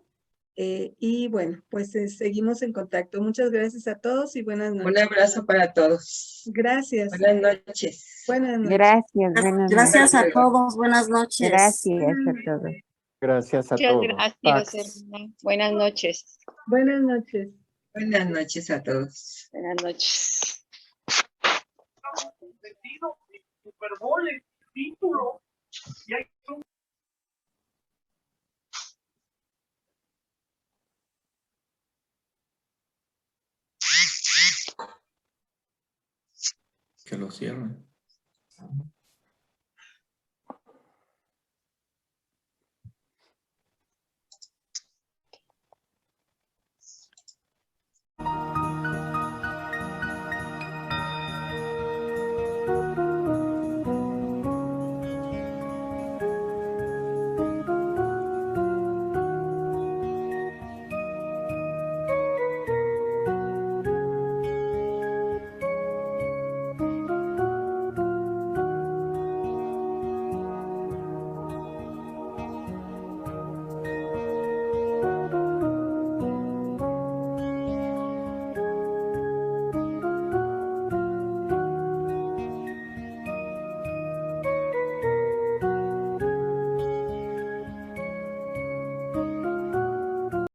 y bueno, pues seguimos en contacto. Muchas gracias a todos y buenas Un noches. abrazo para todos. Gracias. Buenas noches. Buenas noches. Gracias, buenas Gracias a noches. todos, buenas noches. Gracias a todos. Gracias a Muchas todos. gracias, Pax. hermana. Buenas noches. Buenas noches. Buenas noches a todos. Buenas noches. Super Bowl, el título, y hay Que lo cierren.